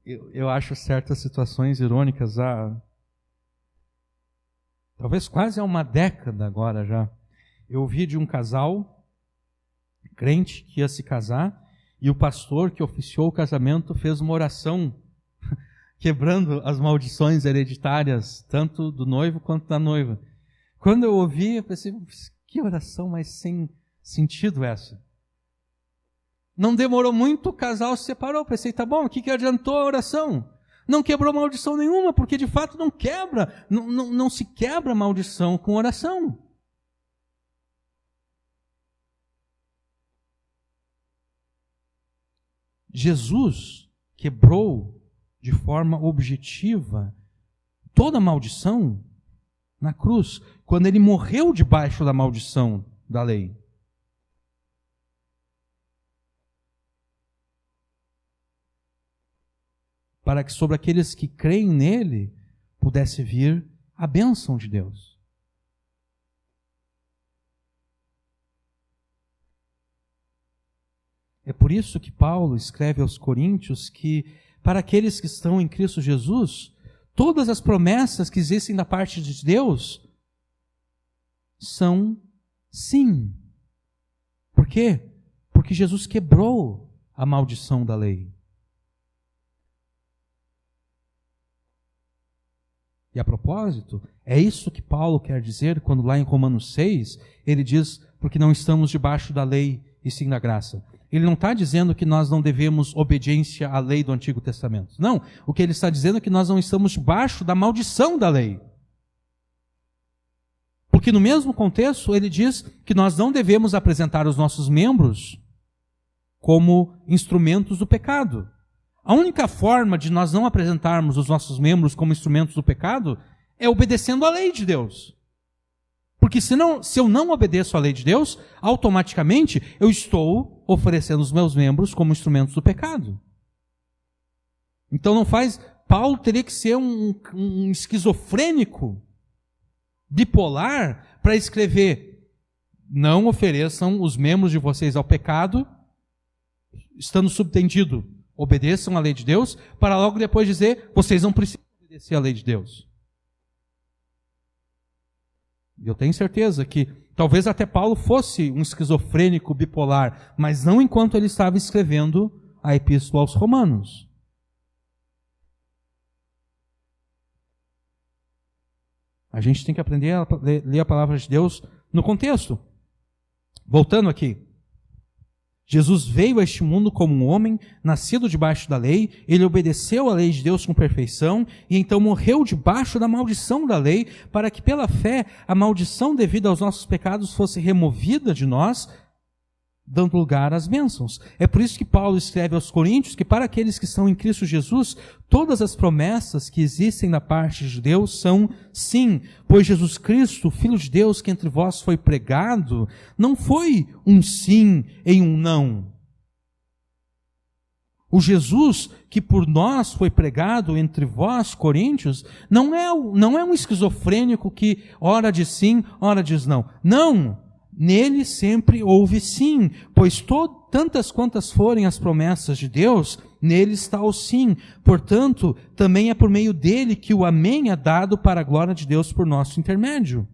Eu acho certas situações irônicas, talvez quase há uma década agora já. Eu ouvi de um casal crente que ia se casar, e o pastor que oficiou o casamento fez uma oração quebrando as maldições hereditárias, tanto do noivo quanto da noiva. Quando eu ouvi, eu pensei, que oração mais sem sentido essa? Não demorou muito, o casal se separou. Pensei, tá bom, o que adiantou a oração? Não quebrou maldição nenhuma, porque de fato não quebra, não se quebra maldição com oração. Jesus quebrou de forma objetiva toda a maldição na cruz, quando ele morreu debaixo da maldição da lei. Para que sobre aqueles que creem nele pudesse vir a bênção de Deus. É por isso que Paulo escreve aos Coríntios que, para aqueles que estão em Cristo Jesus, todas as promessas que existem da parte de Deus são sim. Por quê? Porque Jesus quebrou a maldição da lei. E a propósito, é isso que Paulo quer dizer quando lá em Romanos 6, ele diz, porque não estamos debaixo da lei e sim da graça. Ele não está dizendo que nós não devemos obediência à lei do Antigo Testamento. Não, o que ele está dizendo é que nós não estamos debaixo da maldição da lei. Porque no mesmo contexto, ele diz que nós não devemos apresentar os nossos membros como instrumentos do pecado. A única forma de nós não apresentarmos os nossos membros como instrumentos do pecado é obedecendo à lei de Deus. Porque se eu não obedeço à lei de Deus, automaticamente eu estou oferecendo os meus membros como instrumentos do pecado. Então não faz... Paulo teria que ser um esquizofrênico, bipolar, para escrever: não ofereçam os membros de vocês ao pecado, estando subtendido, obedeçam à lei de Deus, para logo depois dizer: vocês não precisam obedecer à lei de Deus. Eu tenho certeza que talvez até Paulo fosse um esquizofrênico bipolar, mas não enquanto ele estava escrevendo a Epístola aos Romanos. A gente tem que aprender a ler a palavra de Deus no contexto. Voltando aqui. Jesus veio a este mundo como um homem, nascido debaixo da lei, ele obedeceu à lei de Deus com perfeição, e então morreu debaixo da maldição da lei, para que pela fé a maldição devida aos nossos pecados fosse removida de nós, dando lugar às bênçãos. É por isso que Paulo escreve aos Coríntios que para aqueles que estão em Cristo Jesus, todas as promessas que existem da parte de Deus são sim, pois Jesus Cristo, o Filho de Deus que entre vós foi pregado, não foi um sim em um não. O Jesus que por nós foi pregado entre vós, coríntios, não é um esquizofrênico que ora diz sim, ora diz não. Não! Nele sempre houve sim, pois tantas quantas forem as promessas de Deus, nele está o sim. Portanto, também é por meio dele que o amém é dado para a glória de Deus por nosso intermédio.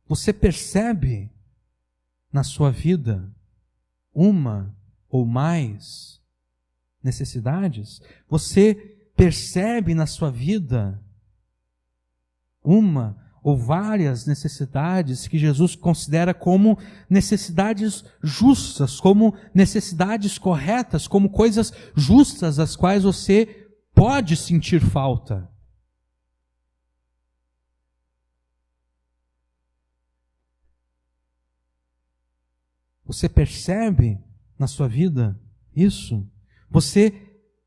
Você percebe na sua vida uma ou mais necessidades? Você percebe na sua vida uma ou várias necessidades que Jesus considera como necessidades justas, como necessidades corretas, como coisas justas das quais você pode sentir falta? Você percebe na sua vida isso? Você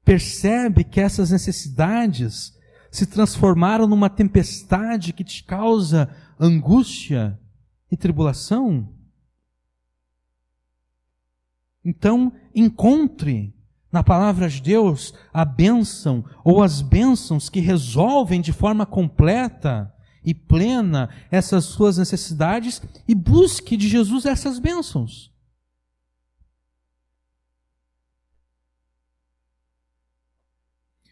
percebe que essas necessidades se transformaram numa tempestade que te causa angústia e tribulação? Então, encontre na palavra de Deus a bênção ou as bênçãos que resolvem de forma completa e plena essas suas necessidades e busque de Jesus essas bênçãos.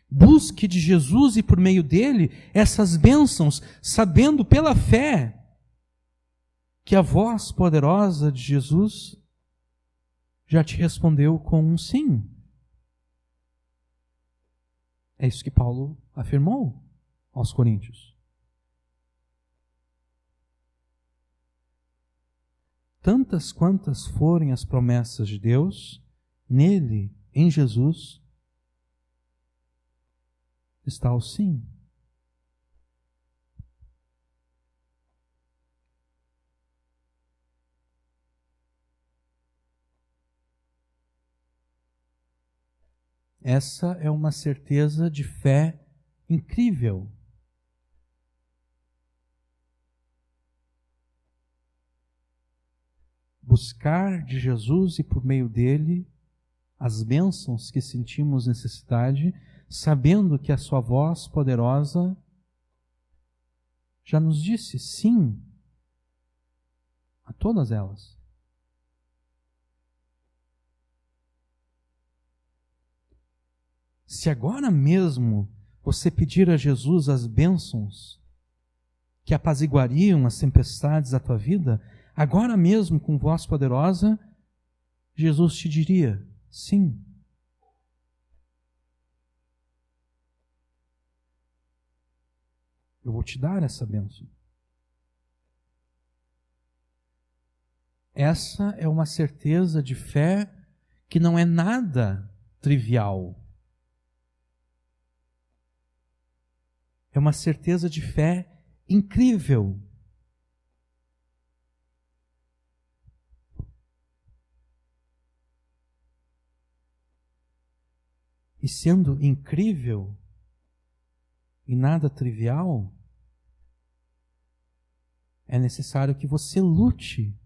Busque de Jesus e por meio dele essas bênçãos, sabendo pela fé que a voz poderosa de Jesus já te respondeu com um sim. É isso que Paulo afirmou aos Coríntios. Tantas quantas forem as promessas de Deus, nele, em Jesus, está o sim. Essa é uma certeza de fé incrível. Buscar de Jesus e por meio dele as bênçãos que sentimos necessidade, sabendo que a sua voz poderosa já nos disse sim. todas elas. Se agora mesmo você pedir a Jesus as bênçãos que apaziguariam as tempestades da tua vida, agora mesmo com voz poderosa, Jesus te diria, sim. Eu vou te dar essa bênção. Essa é uma certeza de fé que não é nada trivial. É uma certeza de fé incrível. E sendo incrível e nada trivial, é necessário que você lute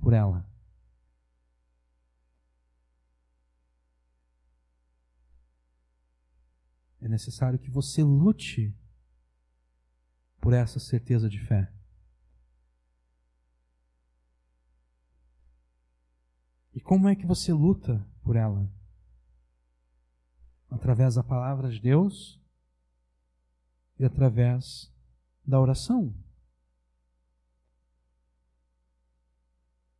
por ela. É necessário que você lute por essa certeza de fé. E como é que você luta por ela? Através da palavra de Deus e através da oração.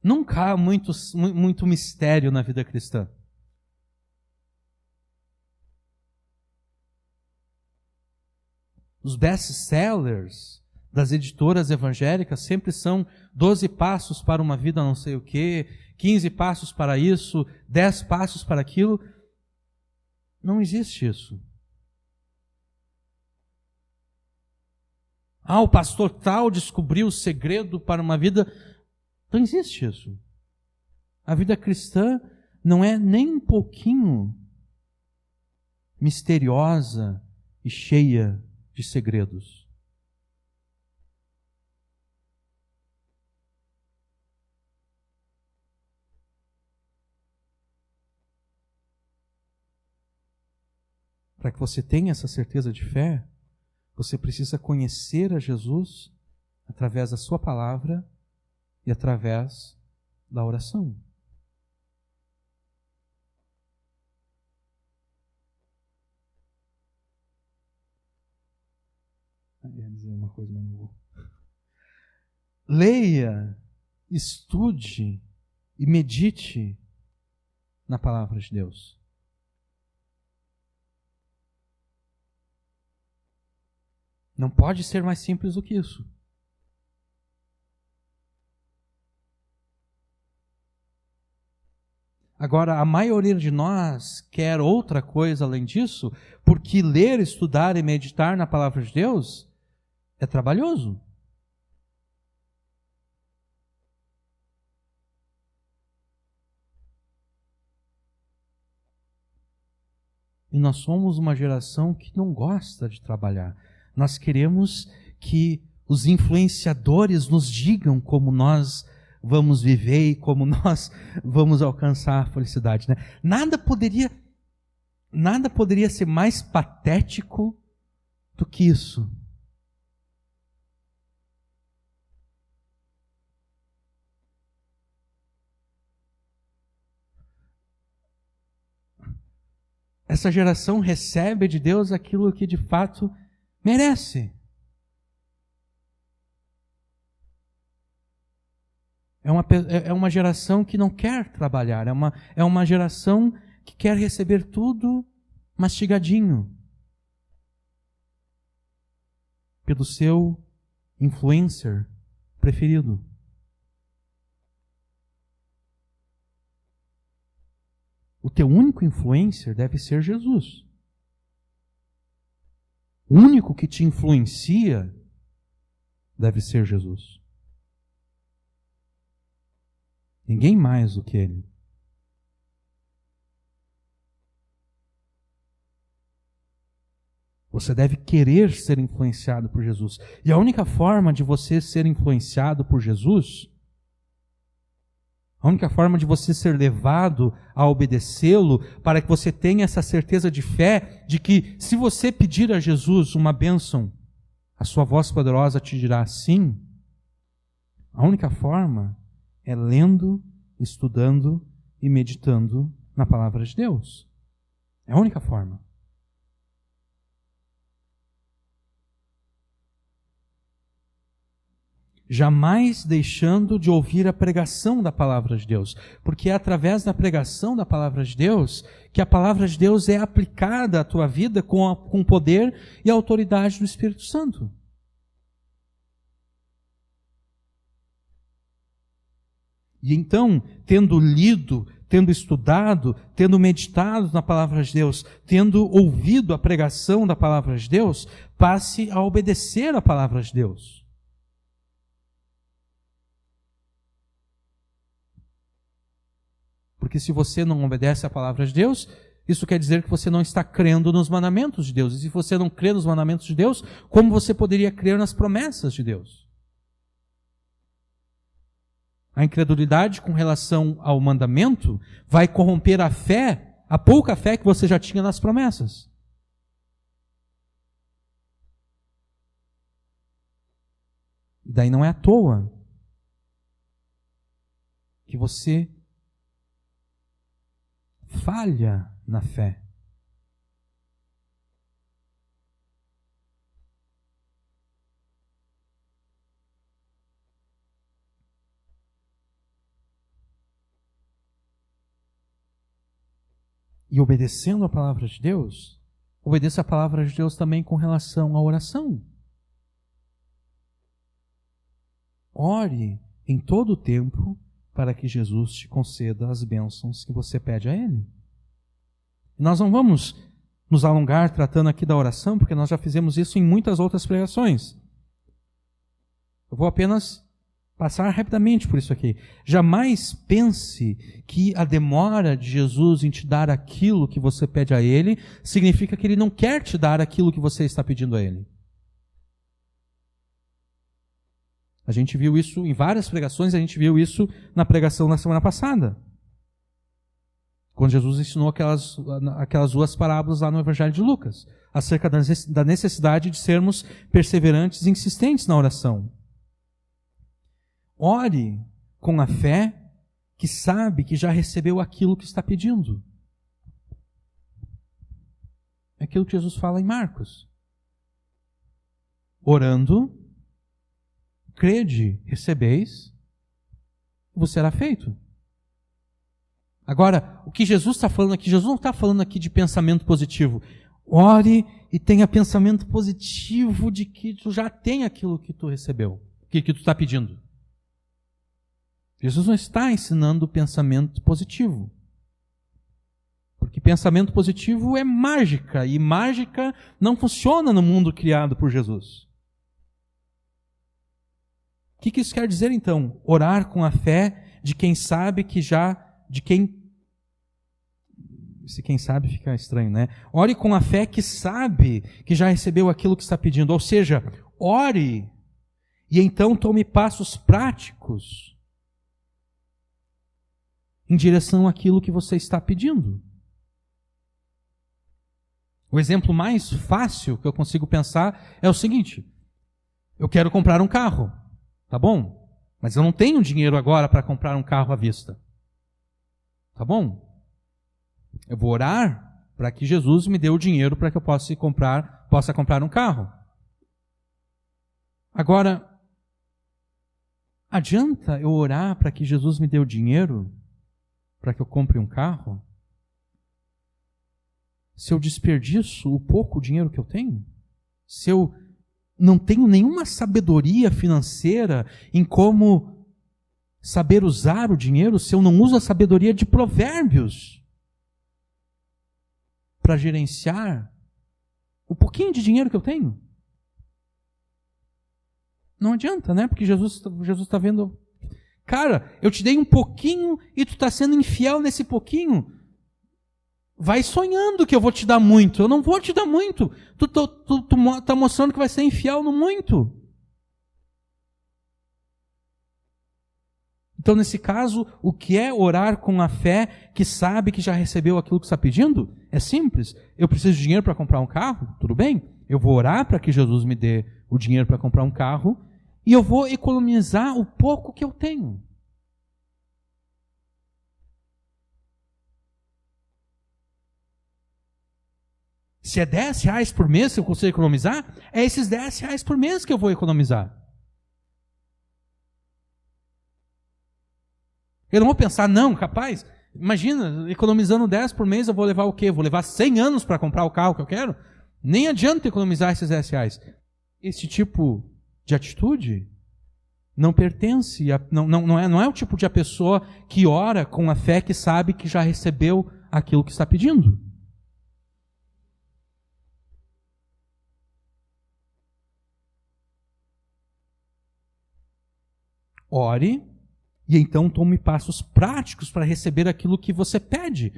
Nunca há muito mistério na vida cristã. Os best-sellers das editoras evangélicas sempre são 12 passos para uma vida não sei o quê, 15 passos para isso, 10 passos para aquilo. Não existe isso. O pastor tal descobriu o segredo para uma vida. Não existe isso. A vida cristã não é nem um pouquinho misteriosa e cheia de segredos. Para que você tenha essa certeza de fé, você precisa conhecer a Jesus através da sua palavra e através da oração. Ia dizer uma coisa, mas não vou. Leia, estude e medite na palavra de Deus. Não pode ser mais simples do que isso. Agora, a maioria de nós quer outra coisa além disso, porque ler, estudar e meditar na palavra de Deus é trabalhoso. E nós somos uma geração que não gosta de trabalhar. Nós queremos que os influenciadores nos digam como nós vamos viver e como nós vamos alcançar a felicidade, né? Nada poderia ser mais patético do que isso. Essa geração recebe de Deus aquilo que de fato merece. É uma geração que não quer trabalhar, é uma geração que quer receber tudo mastigadinho pelo seu influencer preferido. O teu único influencer deve ser Jesus. O único que te influencia deve ser Jesus. Ninguém mais do que Ele. Você deve querer ser influenciado por Jesus. E a única forma de você ser influenciado por Jesus, a única forma de você ser levado a obedecê-lo, para que você tenha essa certeza de fé, de que se você pedir a Jesus uma bênção, a sua voz poderosa te dirá sim. A única forma é lendo, estudando e meditando na palavra de Deus. É a única forma. Jamais deixando de ouvir a pregação da palavra de Deus, porque é através da pregação da palavra de Deus que a palavra de Deus é aplicada à tua vida com o poder e a autoridade do Espírito Santo. E então, tendo lido, tendo estudado, tendo meditado na palavra de Deus, tendo ouvido a pregação da palavra de Deus, passe a obedecer a palavra de Deus. Porque se você não obedece à palavra de Deus, isso quer dizer que você não está crendo nos mandamentos de Deus. E se você não crê nos mandamentos de Deus, como você poderia crer nas promessas de Deus? A incredulidade com relação ao mandamento vai corromper a fé, a pouca fé que você já tinha nas promessas. E daí não é à toa que você falha na fé. E obedecendo a palavra de Deus, obedeça a palavra de Deus também com relação à oração. Ore em todo o tempo para que Jesus te conceda as bênçãos que você pede a Ele. Nós não vamos nos alongar tratando aqui da oração, porque nós já fizemos isso em muitas outras pregações. Eu vou apenas passar rapidamente por isso aqui. Jamais pense que a demora de Jesus em te dar aquilo que você pede a Ele significa que Ele não quer te dar aquilo que você está pedindo a Ele. A gente viu isso em várias pregações, a gente viu isso na pregação na semana passada. Quando Jesus ensinou aquelas duas parábolas lá no Evangelho de Lucas, acerca da necessidade de sermos perseverantes e insistentes na oração. Ore com a fé que sabe que já recebeu aquilo que está pedindo. É aquilo que Jesus fala em Marcos. Orando, crede, recebeis, vos será feito. Agora, o que Jesus está falando aqui, Jesus não está falando aqui de pensamento positivo. Ore e tenha pensamento positivo de que tu já tem aquilo que tu recebeu, que tu está pedindo. Jesus não está ensinando pensamento positivo. Porque pensamento positivo é mágica, e mágica não funciona no mundo criado por Jesus. O que isso quer dizer então? Orar com a fé de quem sabe que já, se quem sabe fica estranho, né? Ore com a fé que sabe que já recebeu aquilo que está pedindo. Ou seja, ore e então tome passos práticos em direção àquilo que você está pedindo. O exemplo mais fácil que eu consigo pensar é o seguinte: eu quero comprar um carro, tá bom? Mas eu não tenho dinheiro agora para comprar um carro à vista. Tá bom? Eu vou orar para que Jesus me dê o dinheiro para que eu possa comprar um carro. Agora, adianta eu orar para que Jesus me dê o dinheiro para que eu compre um carro, se eu desperdiço o pouco dinheiro que eu tenho? Se eu não tenho nenhuma sabedoria financeira em como saber usar o dinheiro, se eu não uso a sabedoria de Provérbios para gerenciar o pouquinho de dinheiro que eu tenho? Não adianta, né? Porque Jesus está vendo... Cara, eu te dei um pouquinho e tu está sendo infiel nesse pouquinho. Vai sonhando que eu vou te dar muito. Eu não vou te dar muito. Tu está mostrando que vai ser infiel no muito. Então, nesse caso, o que é orar com a fé que sabe que já recebeu aquilo que está pedindo? É simples. Eu preciso de dinheiro para comprar um carro? Tudo bem. Eu vou orar para que Jesus me dê o dinheiro para comprar um carro e eu vou economizar o pouco que eu tenho. Se é R$10 por mês que eu consigo economizar, é esses R$10 por mês que eu vou economizar. Eu não vou pensar, não, capaz, imagina, economizando 10 por mês eu vou levar o quê? Vou levar 100 anos para comprar o carro que eu quero? Nem adianta economizar esses R$10. Esse tipo de atitude não pertence, não é o tipo de a pessoa que ora com a fé que sabe que já recebeu aquilo que está pedindo. Ore e então tome passos práticos para receber aquilo que você pede.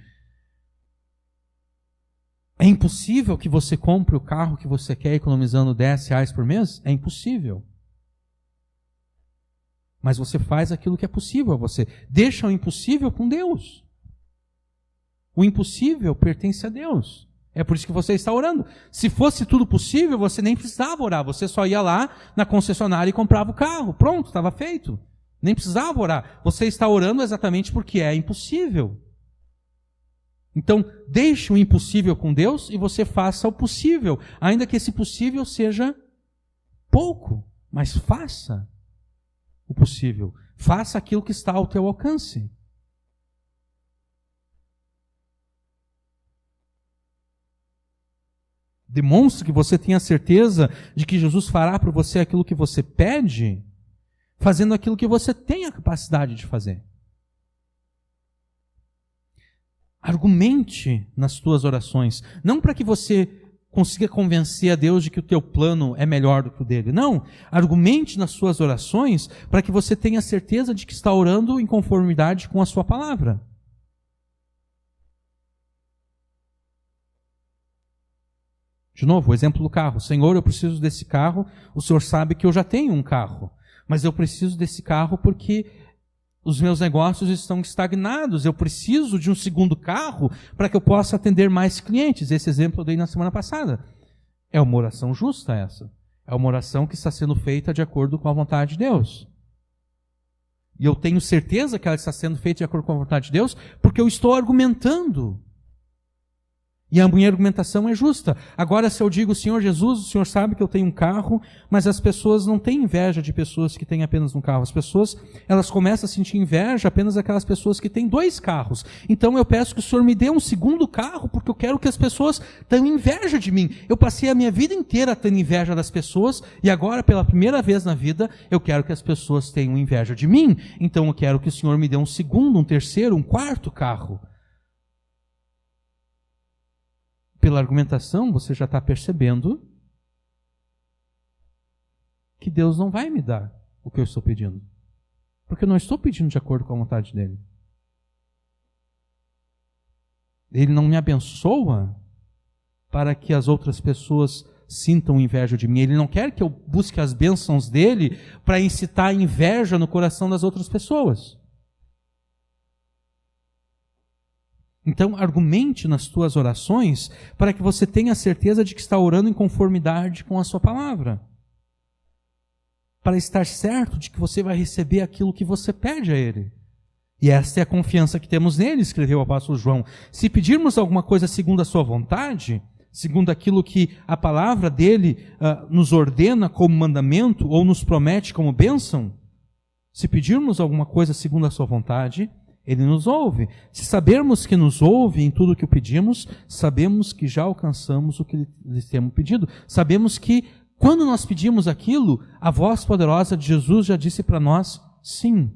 É impossível que você compre o carro que você quer economizando R$10 por mês? É impossível. Mas você faz aquilo que é possível a você. Deixa o impossível com Deus. O impossível pertence a Deus. É por isso que você está orando. Se fosse tudo possível, você nem precisava orar. Você só ia lá na concessionária e comprava o carro. Pronto, estava feito. Nem precisava orar. Você está orando exatamente porque é impossível. Então, deixe o impossível com Deus e você faça o possível. Ainda que esse possível seja pouco, mas faça o possível. Faça aquilo que está ao teu alcance. Demonstre que você tem a certeza de que Jesus fará por você aquilo que você pede, fazendo aquilo que você tem a capacidade de fazer. Argumente nas tuas orações, não para que você consiga convencer a Deus de que o teu plano é melhor do que o dele. Não, argumente nas suas orações para que você tenha certeza de que está orando em conformidade com a sua palavra. De novo, o exemplo do carro. Senhor, eu preciso desse carro. O Senhor sabe que eu já tenho um carro, mas eu preciso desse carro porque os meus negócios estão estagnados. Eu preciso de um segundo carro para que eu possa atender mais clientes. Esse exemplo eu dei na semana passada. É uma oração justa essa. É uma oração que está sendo feita de acordo com a vontade de Deus. E eu tenho certeza que ela está sendo feita de acordo com a vontade de Deus porque eu estou argumentando. E a minha argumentação é justa. Agora, se eu digo, Senhor Jesus, o Senhor sabe que eu tenho um carro, mas as pessoas não têm inveja de pessoas que têm apenas um carro. As pessoas, elas começam a sentir inveja apenas daquelas pessoas que têm 2 carros. Então eu peço que o Senhor me dê um segundo carro, porque eu quero que as pessoas tenham inveja de mim. Eu passei a minha vida inteira tendo inveja das pessoas, e agora, pela primeira vez na vida, eu quero que as pessoas tenham inveja de mim. Então eu quero que o Senhor me dê um segundo, um terceiro, um quarto carro. Pela argumentação, você já está percebendo que Deus não vai me dar o que eu estou pedindo. Porque eu não estou pedindo de acordo com a vontade dele. Ele não me abençoa para que as outras pessoas sintam inveja de mim. Ele não quer que eu busque as bênçãos dele para incitar inveja no coração das outras pessoas. Então, argumente nas tuas orações para que você tenha certeza de que está orando em conformidade com a sua palavra. Para estar certo de que você vai receber aquilo que você pede a Ele. E esta é a confiança que temos nele, escreveu o apóstolo João. Se pedirmos alguma coisa segundo a sua vontade, segundo aquilo que a palavra dele nos ordena como mandamento ou nos promete como bênção, se pedirmos alguma coisa segundo a sua vontade, Ele nos ouve. Se sabermos que nos ouve em tudo o que o pedimos, sabemos que já alcançamos o que lhe temos pedido. Sabemos que, quando nós pedimos aquilo, a voz poderosa de Jesus já disse para nós, sim.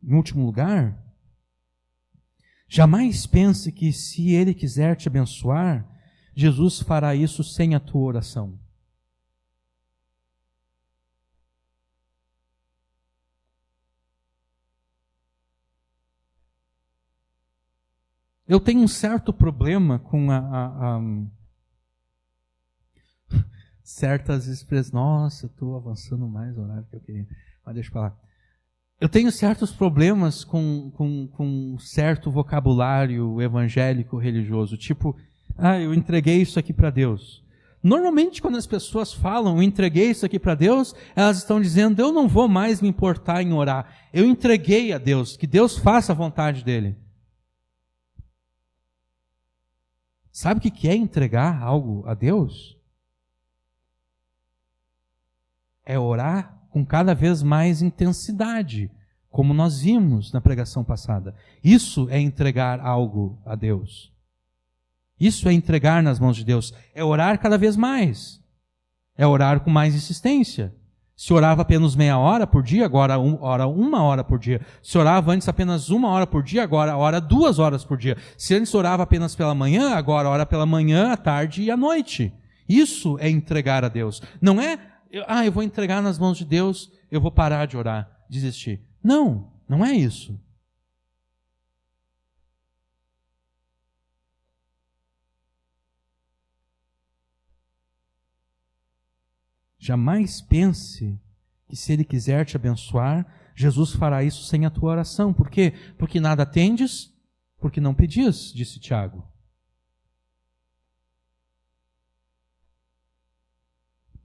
Em último lugar, jamais pense que se Ele quiser te abençoar, Jesus fará isso sem a tua oração. Eu tenho um certo problema com certas expressões. Nossa, eu estou avançando mais o horário que eu queria. Mas deixa eu falar. Eu tenho certos problemas com certo vocabulário evangélico religioso. Tipo, Eu entreguei isso aqui para Deus. Normalmente, quando as pessoas falam, eu entreguei isso aqui para Deus, elas estão dizendo, eu não vou mais me importar em orar. Eu entreguei a Deus, que Deus faça a vontade dele. Sabe o que é entregar algo a Deus? É orar com cada vez mais intensidade, como nós vimos na pregação passada. Isso é entregar algo a Deus. Isso é entregar nas mãos de Deus. É orar cada vez mais. É orar com mais insistência. Se orava apenas meia hora por dia, agora ora 1 hora por dia. Se orava antes apenas 1 hora por dia, agora ora 2 horas por dia. Se antes orava apenas pela manhã, agora ora pela manhã, à tarde e à noite. Isso é entregar a Deus. Não é, eu vou entregar nas mãos de Deus, eu vou parar de orar, desistir. Não, não é isso. Jamais pense que se Ele quiser te abençoar, Jesus fará isso sem a tua oração. Por quê? Porque nada tendes, porque não pedis, disse Tiago.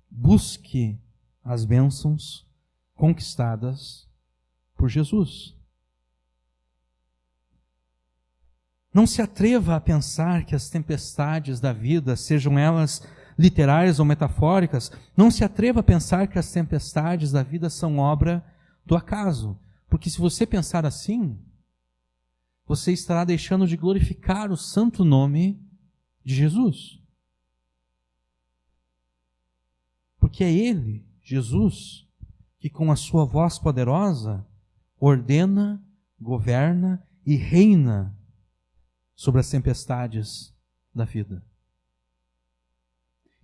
Busque as bênçãos conquistadas por Jesus. Não se atreva a pensar que as tempestades da vida, sejam elas literais ou metafóricas, não se atreva a pensar que as tempestades da vida são obra do acaso. Porque se você pensar assim, você estará deixando de glorificar o santo nome de Jesus. Porque é Ele, Jesus, que com a sua voz poderosa ordena, governa e reina sobre as tempestades da vida.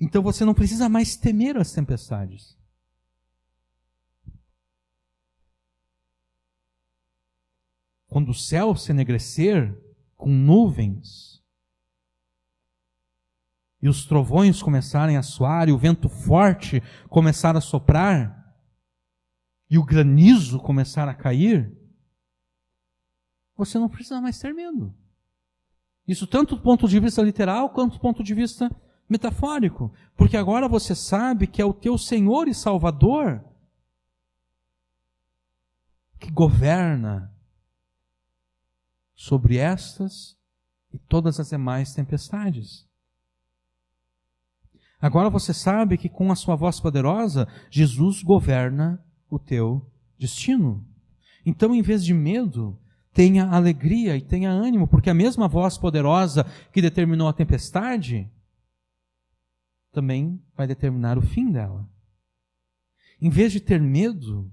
Então você não precisa mais temer as tempestades. Quando o céu se enegrecer com nuvens, e os trovões começarem a soar, e o vento forte começar a soprar, e o granizo começar a cair, você não precisa mais ter medo. Isso tanto do ponto de vista literal, quanto do ponto de vista metafórico. Porque agora você sabe que é o teu Senhor e Salvador que governa sobre estas e todas as demais tempestades. Agora você sabe que com a sua voz poderosa, Jesus governa o teu destino. Então, em vez de medo, tenha alegria e tenha ânimo, porque a mesma voz poderosa que determinou a tempestade também vai determinar o fim dela. Em vez de ter medo,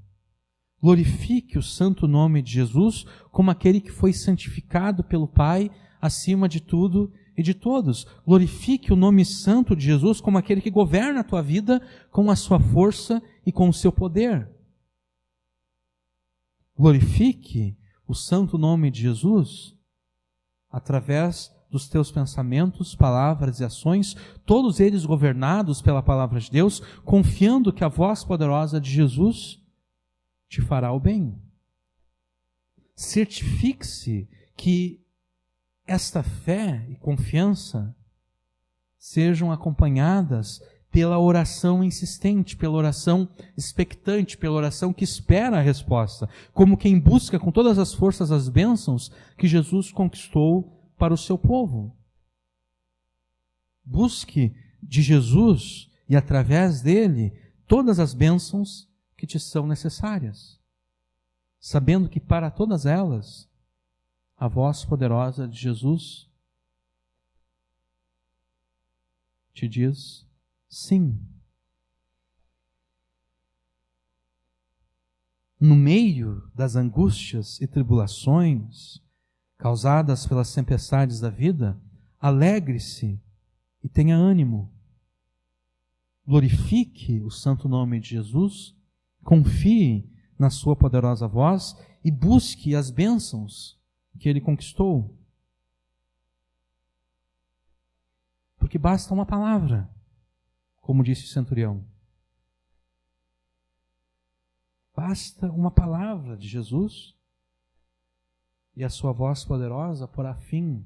glorifique o santo nome de Jesus como aquele que foi santificado pelo Pai acima de tudo e de todos. Glorifique o nome santo de Jesus como aquele que governa a tua vida com a sua força e com o seu poder. Glorifique o santo nome de Jesus através dos teus pensamentos, palavras e ações, todos eles governados pela palavra de Deus, confiando que a voz poderosa de Jesus te fará o bem. Certifique-se que esta fé e confiança sejam acompanhadas pela oração insistente, pela oração expectante, pela oração que espera a resposta, como quem busca com todas as forças as bênçãos que Jesus conquistou para o seu povo. Busque de Jesus e através dele todas as bênçãos que te são necessárias, sabendo que para todas elas a voz poderosa de Jesus te diz sim. No meio das angústias e tribulações causadas pelas tempestades da vida, alegre-se e tenha ânimo. Glorifique o santo nome de Jesus, confie na sua poderosa voz e busque as bênçãos que ele conquistou. Porque basta uma palavra, como disse o centurião. Basta uma palavra de Jesus e a sua voz poderosa porá fim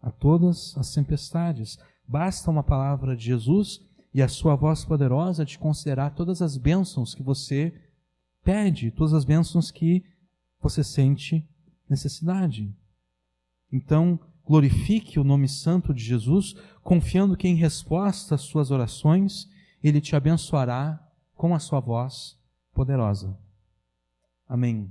a todas as tempestades. Basta uma palavra de Jesus e a sua voz poderosa de considerar todas as bênçãos que você pede, todas as bênçãos que você sente necessidade. Então, glorifique o nome santo de Jesus, confiando que em resposta às suas orações, Ele te abençoará com a sua voz poderosa. Amém.